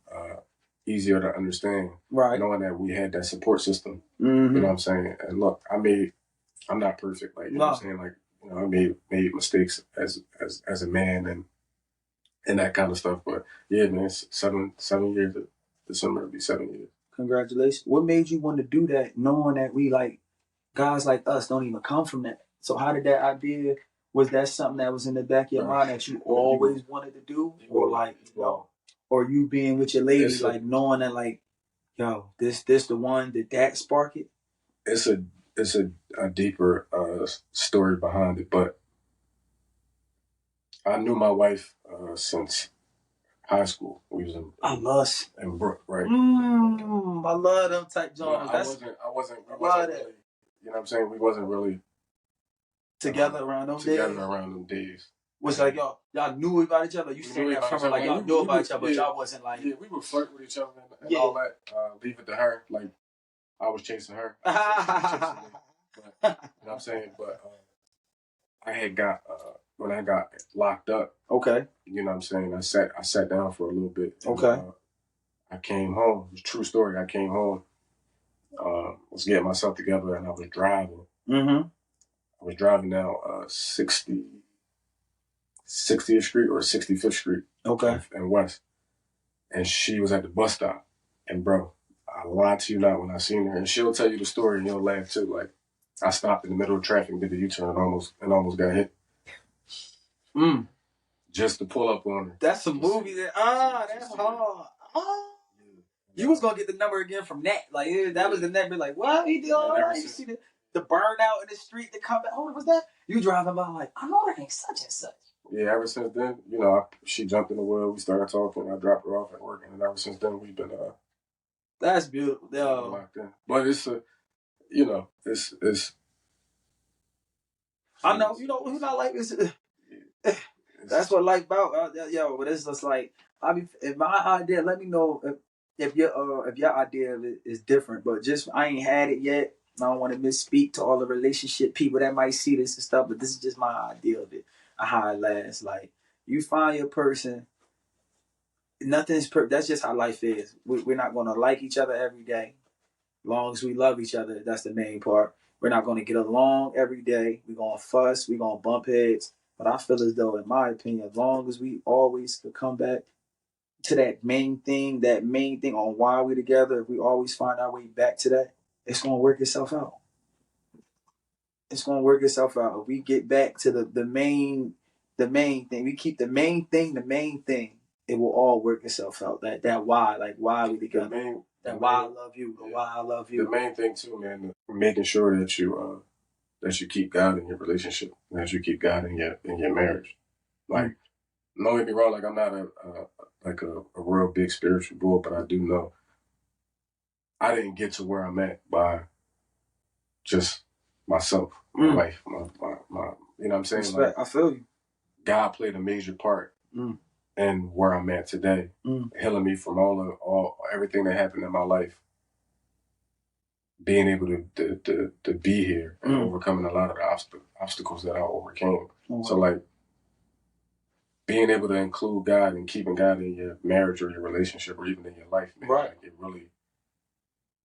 easier to understand. Right. Knowing that we had that support system. Mm-hmm. You know what I'm saying? And look, I'm not perfect. Like, you know what I'm saying? Like, I made mistakes as a man and that kind of stuff. But yeah, man, it's 7 years. December will be 7 years. Congratulations. What made you want to do that, knowing that we like guys like us don't even come from that? So how did that idea? Was that something that was in the back of your mind that you always wanted to do, or like, or you being with your lady, like knowing that, like, yo, this the one that spark it? It's a deeper story behind it, but I knew my wife since high school. We was in Brook, right? I love them type Jones. I wasn't really, you know what I'm saying? We wasn't really together around them days. Was like y'all knew about each other. You saying that from her, like y'all knew about each other, but y'all wasn't like. Yeah, we would flirt with each other and all that. Leave it to her. Like I was chasing her. She was chasing me. But, you know what I'm saying? But I had got when I got locked up. Okay. You know what I'm saying? I sat down for a little bit. And, okay. I came home. It's a true story. I came home. Was getting myself together, and I was driving. Mm-hmm. I was driving down 60th Street or 65th Street. Okay. In West. And she was at the bus stop. And bro, I lied to you not when I seen her. And she'll tell you the story and you'll laugh too. Like, I stopped in the middle of traffic, did a U-turn and almost got hit. Just to pull up on her. That's a movie that, that's hard. You was going to get the number again from that. Like, that was the number. Like, what? He did all right. You see the burnout in the street that come back. Oh, was that? You driving by like, I know that ain't such and such. Yeah, ever since then, she jumped in the wheel. We started talking. I dropped her off at work. And ever since then, we've been... That's beautiful. Locked in. But it's it's... I know. Who's not like this? That's what life about. But it's just like, if my idea, let me know if your idea of it is different. But just, I ain't had it yet. I don't want to misspeak to all the relationship people that might see this and stuff, but this is just my idea of it. How it lasts. Like, you find your person, nothing's perfect. That's just how life is. We're not going to like each other every day. As long as we love each other, that's the main part. We're not going to get along every day. We're going to fuss. We're going to bump heads. But I feel as though, in my opinion, as long as we always could come back to that main thing on why we're together, if we always find our way back to that, it's going to work itself out. It's going to work itself out. If we get back to the main thing, we keep the main thing, it will all work itself out. That why, like why we together. Why I love you, why I love you. The main thing too, man, making sure that you keep God in your relationship, and that you keep God in your marriage. Like, don't get me wrong, like I'm not a real big spiritual bull, but I do know I didn't get to where I'm at by just myself, my wife, my you know what I'm saying? Respect. Like, I feel you. God played a major part in where I'm at today, healing me from everything that happened in my life, being able to be here and overcoming a lot of the obstacles that I overcame. So like, being able to include God and keeping God in your marriage or your relationship or even in your life, man, right. Like,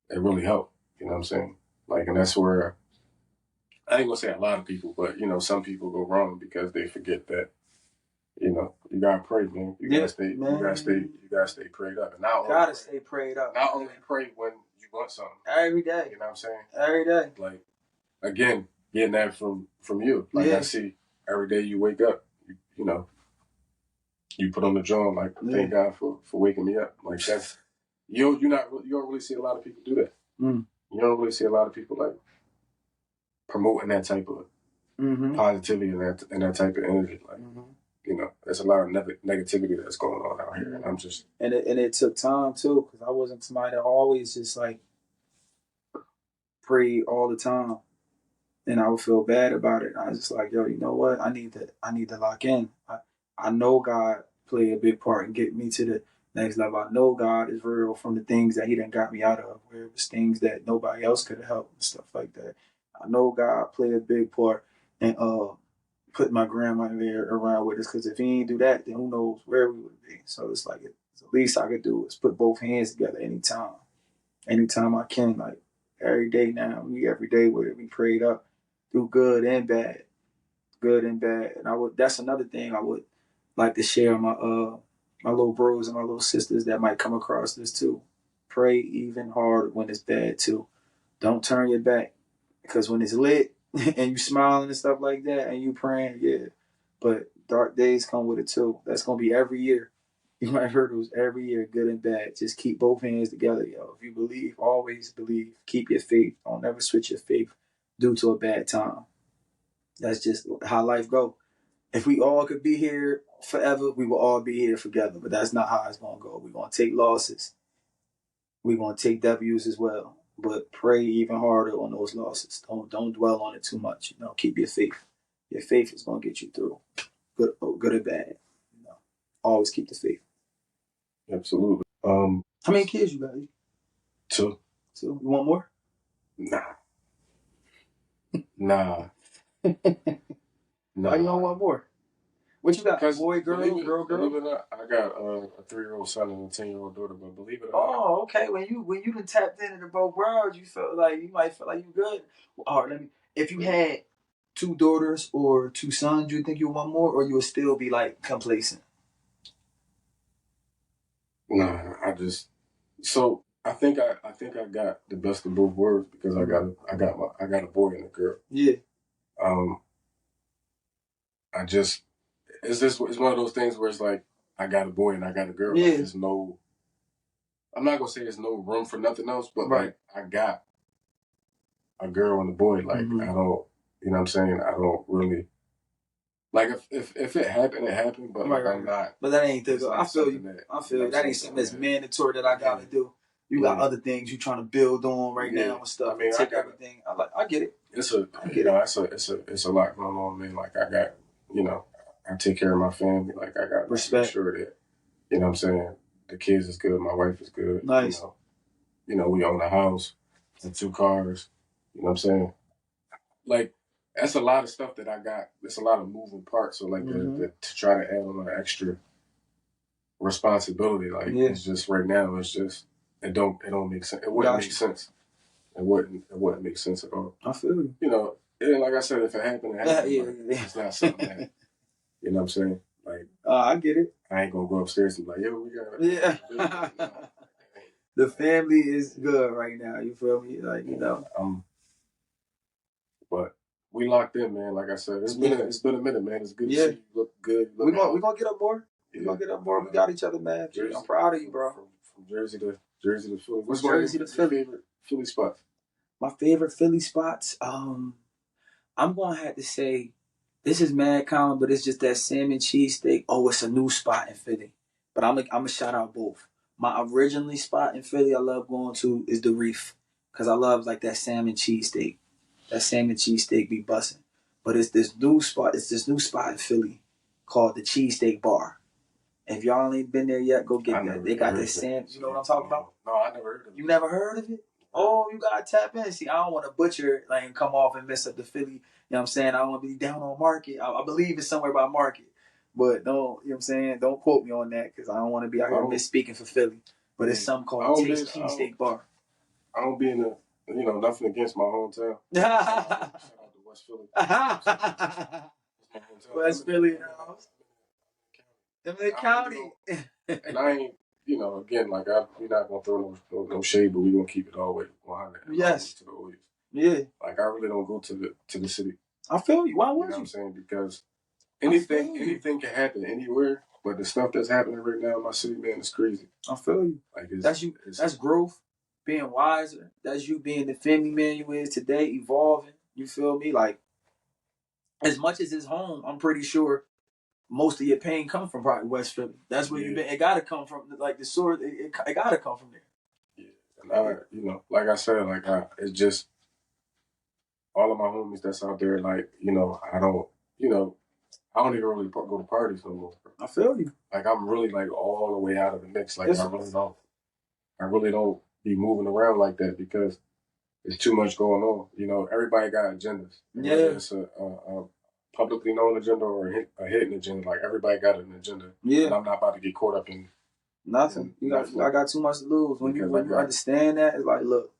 it really helped. You know what I'm saying? Like, and that's where I ain't gonna say a lot of people, but some people go wrong because they forget that, you gotta pray, man. You gotta stay prayed up. And stay prayed up. Not only pray when you want something. Every day. You know what I'm saying? Every day. Like, again, getting that from you. Like, I see every day you wake up, you put on the drum, like, thank God for waking me up. Like, that's you don't really see a lot of people do that. You don't really see a lot of people like promoting that type of positivity and that type of energy. Like, there's a lot of negativity that's going on out here, and I'm just and it took time too, because I wasn't somebody that always just like prayed all the time, and I would feel bad about it. I was just like, yo, you know what? I need to lock in. I know God played a big part in getting me to the next level. I know God is real from the things that He done got me out of, where it was things that nobody else could have helped and stuff like that. I know God played a big part in put my grandma in there around with us, because if He ain't do that, then who knows where we would be. So it's like the least I could do is put both hands together anytime I can, like every day now. Every day with it, we prayed up through good and bad. And that's another thing I would like to share with my little bros and my little sisters that might come across this too. Pray even harder when it's bad too. Don't turn your back, because when it's lit and you smiling and stuff like that and you praying, yeah. But dark days come with it too. That's gonna be every year. You might have heard those every year, good and bad. Just keep both hands together, yo. If you believe, always believe. Keep your faith. Don't never switch your faith due to a bad time. That's just how life go. If we all could be here forever, we will all be here together. But that's not how it's gonna go. We're gonna take losses. We're gonna take W's as well. But pray even harder on those losses. Don't dwell on it too much. You know, keep your faith. Your faith is gonna get you through, good or bad. You know, always keep the faith. Absolutely. How many kids you got? 2. You want more? Nah. Why you don't want more? What you got? Boy, girl? Believe it or not, I got a 3-year-old son and a 10-year-old daughter. But believe it or not. Oh, okay. When you done tapped into both worlds, you might feel like you good. All right, if you had 2 daughters or 2 sons, you think you want more, or you would still be like complacent? Nah, I think I got the best of both worlds, because I got a boy and a girl. Yeah. It's one of those things where it's like, I got a boy and I got a girl. Yeah. Like, I'm not gonna say there's no room for nothing else, but right. Like, I got a girl and a boy. Like, I don't, you know what I'm saying? I don't really, like, if it happened, it happened, but like, I'm not. But that ain't the. I feel you. That ain't something that's mandatory that I gotta do. You got other things you trying to build on right now and stuff. I mean, take everything. I get it. It's a lot going on, man. Like, I got, I take care of my family. Like, I got to make sure that, you know what I'm saying, the kids is good, my wife is good. Nice. We own a house and 2 cars. You know what I'm saying? Like, that's a lot of stuff that I got. There's a lot of moving parts. So, like, to try to add on an extra responsibility, like, it's just right now, it's just, it don't make sense. It wouldn't make sense. It wouldn't make sense at all. I feel you. And like I said, if it happened, it happened. It's not something that, you know what I'm saying? Like, I get it. I ain't gonna go upstairs and be like, yo, we got The family is good right now. You feel me? Like, but we locked in, man. Like I said, it's been a minute, man. It's good to see you. Look good. We're gonna get up more. We're gonna get up more. We got each other, man. I'm proud of you, bro. From Jersey to Philly. What's Jersey to Philly? Favorite Philly spots? My favorite Philly spots. I'm gonna have to say, this is mad common, but it's just that salmon cheesesteak. Oh, it's a new spot in Philly. But I'm gonna shout out both. My originally spot in Philly I love going to is the Reef, because I love like that salmon cheesesteak. That salmon cheesesteak be busting. But it's this new spot in Philly called the Cheesesteak Bar. If y'all ain't been there yet, go get that. They got that salmon. You know what I'm talking about? No, I never heard of it. You never heard of it? Oh, you gotta tap in. See, I don't want to butcher it, like, and come off and mess up the Philly. You know what I'm saying? I don't want to be down on Market. I believe it's somewhere by Market. But don't, you know what I'm saying? Don't quote me on that, because I don't want to be out here misspeaking for Philly. But it's something called Cheesesteak Bar. I don't be in the, nothing against my hometown. Shout out to West Philly. West Philly in the house. In the county. And I ain't, again, like, we're not going to throw no shade, but we're going to keep it all the way 100. Yes. To the O's. Yeah. Like, I really don't go to the city. I feel you. Why would you? You know what I'm saying? Because anything can happen anywhere, but the stuff that's happening right now in my city, man, is crazy. I feel you. Like, that's growth, being wiser. That's you being the family man you is today, evolving. You feel me? Like, as much as it's home, I'm pretty sure most of your pain comes from probably West Philly. That's where you've been. It gotta come from, like, the sword. It gotta come from there. Yeah, and like I said, like, it's just, all of my homies that's out there, like, you know, I don't even really go to parties no more. I feel you. Like, I'm really like all the way out of the mix. Like, I really don't be moving around like that because there's too much going on. You know, everybody got agendas. Yeah. Whether it's a publicly known agenda or a hidden agenda, like everybody got an agenda. Yeah. And I'm not about to get caught up in nothing. I got too much to lose. When you understand that, it's like, look,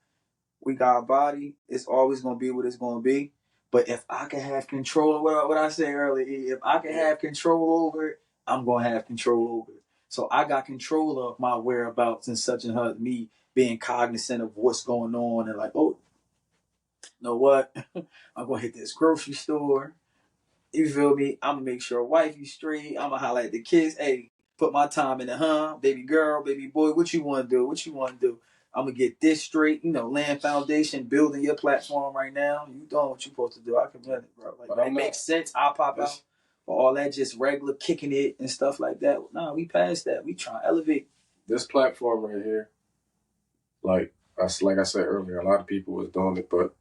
we got a body. It's always gonna be what it's gonna be. But if I can have control of what I said earlier, if I can have control over it, I'm gonna have control over it. So I got control of my whereabouts and such and such. Me being cognizant of what's going on and like, oh, you know what? I'm gonna hit this grocery store. You feel me? I'm gonna make sure wifey straight. I'm gonna holler at the kids. Hey, put my time in the baby girl, baby boy. What you want to do? What you want to do? I'm gonna get this straight. You know, laying foundation, building your platform right now. You doing what you supposed to do? I can run it, bro. Like when it makes sense, I'll pop out. For all that just regular kicking it and stuff like that. Nah, we passed that. We trying to elevate. This platform right here, like I said earlier, a lot of people was doing it, but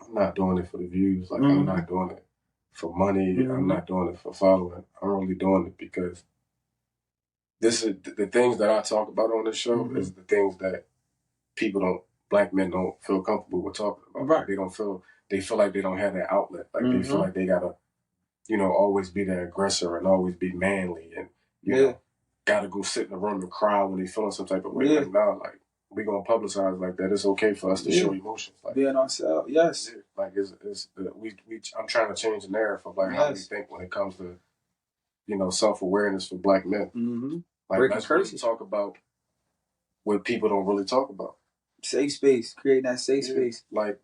I'm not doing it for the views. Like I'm not doing it for money. I'm not doing it for following. I'm really doing it because this is the things that I talk about on this show is the things that black men don't feel comfortable with talking about. Right. Like they feel like they don't have that outlet. Like they feel like they gotta, you know, always be the aggressor and always be manly and you know, gotta go sit in the room and cry when they feeling some type of way. Like now, like we gonna publicize like that. It's okay for us to show emotions. Like being ourselves, yes. Yeah, like I'm trying to change the narrative of like how we think when it comes to, you know, self-awareness for black men. Like let's really talk about what people don't really talk about. Safe space, creating that safe space. Like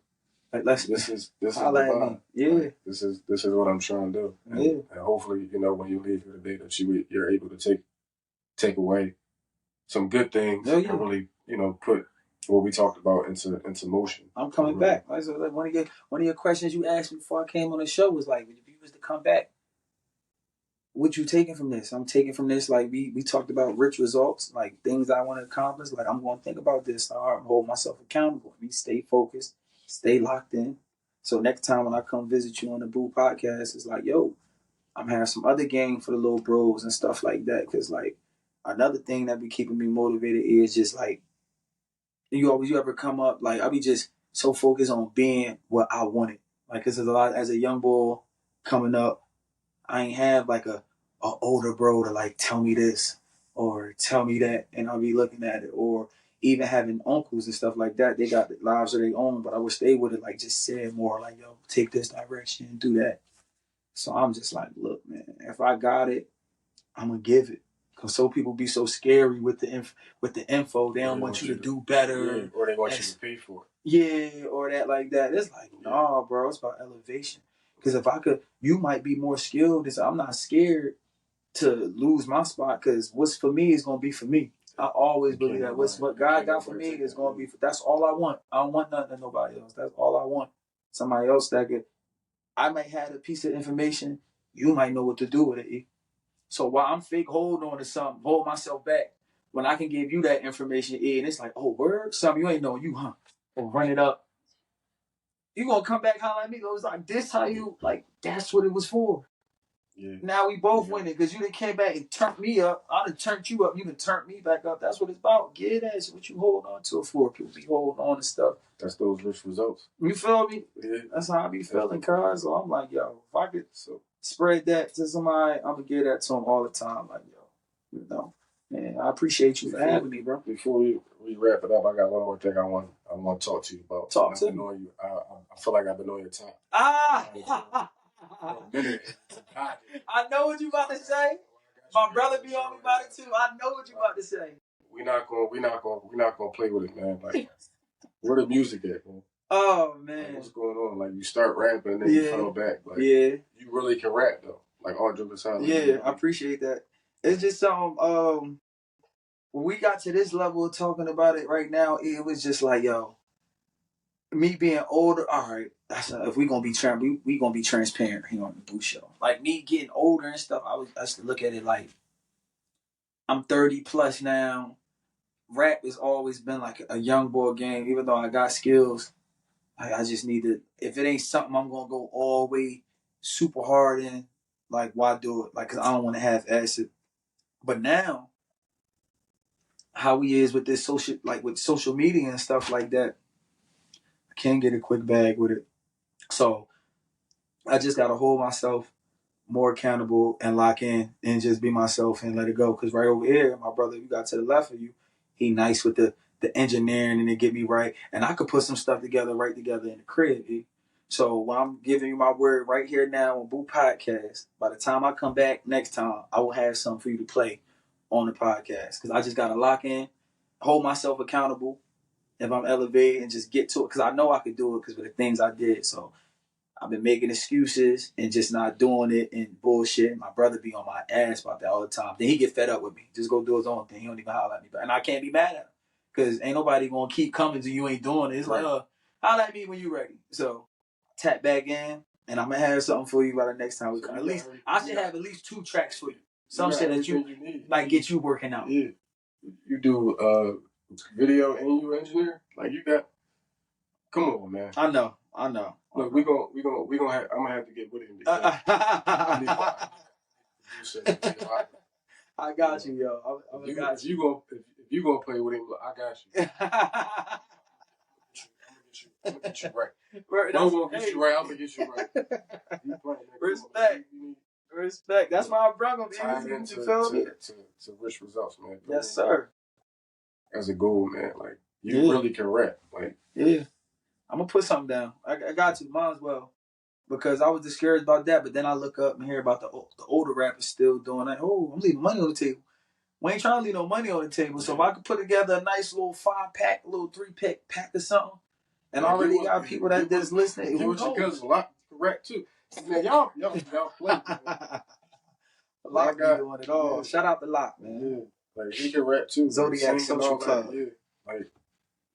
let's this is the vibe. Like, this is what I'm trying to do. And hopefully, you know, when you leave here today that you're able to take away some good things and really, you know, put what we talked about into motion. I'm coming back. Like, so one of your questions you asked me before I came on the show was like, if you was to come back, what you taking from this? I'm taking from this, like we talked about rich results, like things I want to accomplish. Like I'm going to think about this. I hold myself accountable. Me stay focused, stay locked in. So next time when I come visit you on the Bupodcast, it's like, yo, I'm having some other game for the little bros and stuff like that. Because like another thing that be keeping me motivated is just like you ever come up like I be just so focused on being what I wanted. Like cause there's a lot as a young boy coming up. I ain't have like a older bro to like tell me this or tell me that, and I'll be looking at it. Or even having uncles and stuff like that, they got lives of their own, but I wish they would have like just said more like, yo, take this direction and do that. So I'm just like, look, man, if I got it, I'm gonna give it. Cause some people be so scary with the info. They don't want you to do better, or they want you to pay for it. Yeah, or that like that. It's like, nah, bro, it's about elevation. Because if I could, you might be more skilled. I'm not scared to lose my spot because what's for me is going to be for me. I always believe that. What God got for me is going to be that's all I want. I don't want nothing to nobody else. That's all I want. Somebody else that could, I might have a piece of information. You might know what to do with it. So while I'm fake holding on to something, hold myself back, when I can give you that information, and it's like, oh, word? Something you ain't know you, huh? Or run it up. You gonna come back holler at me? It was like this how you like that's what it was for. Yeah. Now we both winning because you done came back and turned me up. I done turned you up. You done turned me back up. That's what it's about. Get that. What you hold on to it for. People be holding on to stuff. That's those rich results. You feel me? Yeah. That's how I be feeling, cuz. So I'm like, yo, if I could spread that to somebody, I'm gonna give that to them all the time. Like, yo, you know. Man, I appreciate you for having me, bro. Before we wrap it up, I got one more thing I want to talk to you about. Talk to me. I feel like I've been on your time. I know what you about to say. My brother be on me about it too. I know what you about to say. We're not gonna play with it, man. Like, where the music at, man? Oh man, like, what's going on? Like, you start rapping and then you fell back. Like, you really can rap though. Like, all jokes aside. Yeah, I appreciate that. It's just something. When we got to this level of talking about it right now, it was just like, yo, me being older. All right, if we gonna be we gonna be transparent here on the Boo Show. Like me getting older and stuff, I used to look at it like I'm 30 plus now. Rap has always been like a young boy game, even though I got skills. I just need to. If it ain't something I'm gonna go all the way super hard in, like why do it? Like, cause I don't want to have acid. But now, how we is with this social, like with social media and stuff like that, I can't get a quick bag with it. So I just gotta hold myself more accountable and lock in and just be myself and let it go. Cause right over here, my brother, you got to the left of you, he nice with the engineering and it get me right. And I could put some stuff together right together in the crib. So when I'm giving you my word right here now on Bupodcast, by the time I come back next time, I will have something for you to play on the podcast. Cause I just gotta lock in, hold myself accountable if I'm elevated and just get to it. Cause I know I could do it because of the things I did. So I've been making excuses and just not doing it and bullshit. My brother be on my ass about that all the time. Then he get fed up with me. Just go do his own thing. He don't even holler at me. And I can't be mad at him. Because ain't nobody going to keep coming to you ain't doing it. It's like, holler at me when you ready. So tap back in and I'm going to have something for you by the next time we come. At least I should have at least 2 tracks for you. Some shit that you like get you working out. Yeah. You do video and you engineer? Like you got, come on, man. I know. Look, we gonna have. I'm gonna have to get with him. I got you, yo. If you gonna play with him, look, I got you. I'm gonna get you right. I'm gonna get you right. I'm gonna get you right. You playing, Respect. That's why I brought him. To rich results, man. Yes, sir. As a goal, man. Like you really can rap. Like I'm gonna put something down. I got you. Might as well. Because I was discouraged about that, but then I look up and hear about the older rappers still doing that. Oh, I'm leaving money on the table. We ain't trying to leave no money on the table. So if I could put together a nice little 5-pack, little 3-pack or something, and I already got people that just listening. Give what your cousin a lot correct too. Man, y'all play. Lock be doing it all. Yeah. Shout out to Lock, man. Yeah. Like he can rap too. Zodiac Social Club. Yeah. Like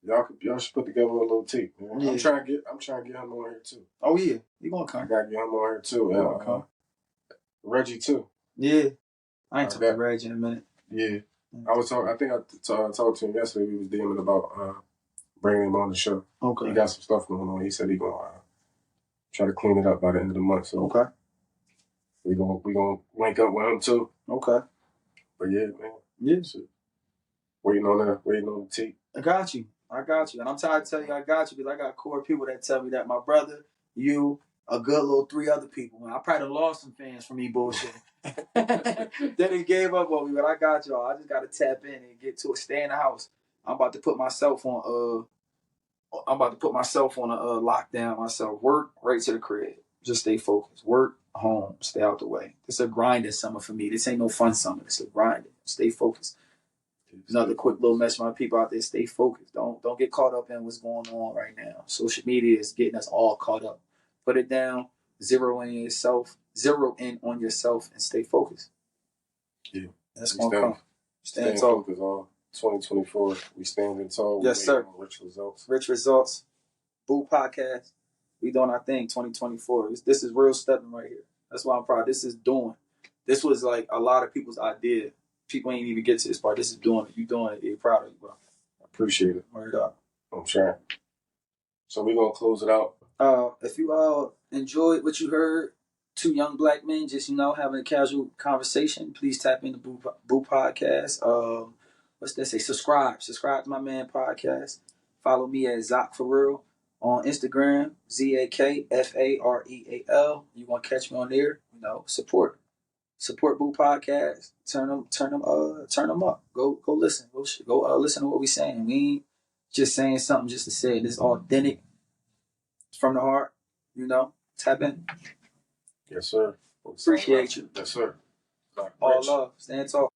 y'all should put together a little tape, man. Yeah. I'm trying to get him on here too. Oh yeah, you gonna come? I gotta get him on here too. And Reggie too. Yeah. I ain't talking to Reggie in a minute. Yeah. I think I talked to him yesterday. We was DMing about bringing him on the show. Okay. He got some stuff going on. He said he gonna try to clean it up by the end of the month. So we gonna link up with him too. Okay. But yeah, man. Yeah. So, waiting on the tape. I got you. And I'm tired to tell you I got you because I got core people that tell me that my brother, you, a good little 3 other people. I probably lost some fans from me bullshit. Then he gave up on me, but I got y'all. I just got to tap in and get to it. Stay in the house. I'm about to put myself on a lockdown myself. Work right to the crib. Just stay focused. Work, home, stay out the way. It's a grinding summer for me. This ain't no fun summer. It's a grinding. Stay focused. Another quick little message to my people out there: stay focused. Don't get caught up in what's going on right now. Social media is getting us all caught up. Put it down. Zero in on yourself, and stay focused. Yeah, that's gonna come. Stand tall. Focused on 2024. We standing tall. Yes, sir. Rich results. Rich results. Bupodcast. We doing our thing. 2024. This is real stepping right here. That's why I'm proud. This was like a lot of people's idea. People ain't even get to this part. This is doing it. You doing it. You're proud of you, bro. I appreciate it. Word up. I'm trying. So we're going to close it out. If you enjoyed what you heard, 2 young black men just, having a casual conversation, please tap into Bupodcast. What's that say? Subscribe to my man podcast. Follow me at Zakeer on Instagram, ZAKFAREAL. You want to catch me on there? Support Bupodcast. Turn them up. Go listen. Go listen to what we saying. We ain't just saying something just to say it. It's authentic. It's from the heart. Tap in. Yes, sir. Appreciate you. Yes, sir. All love. Stand tall.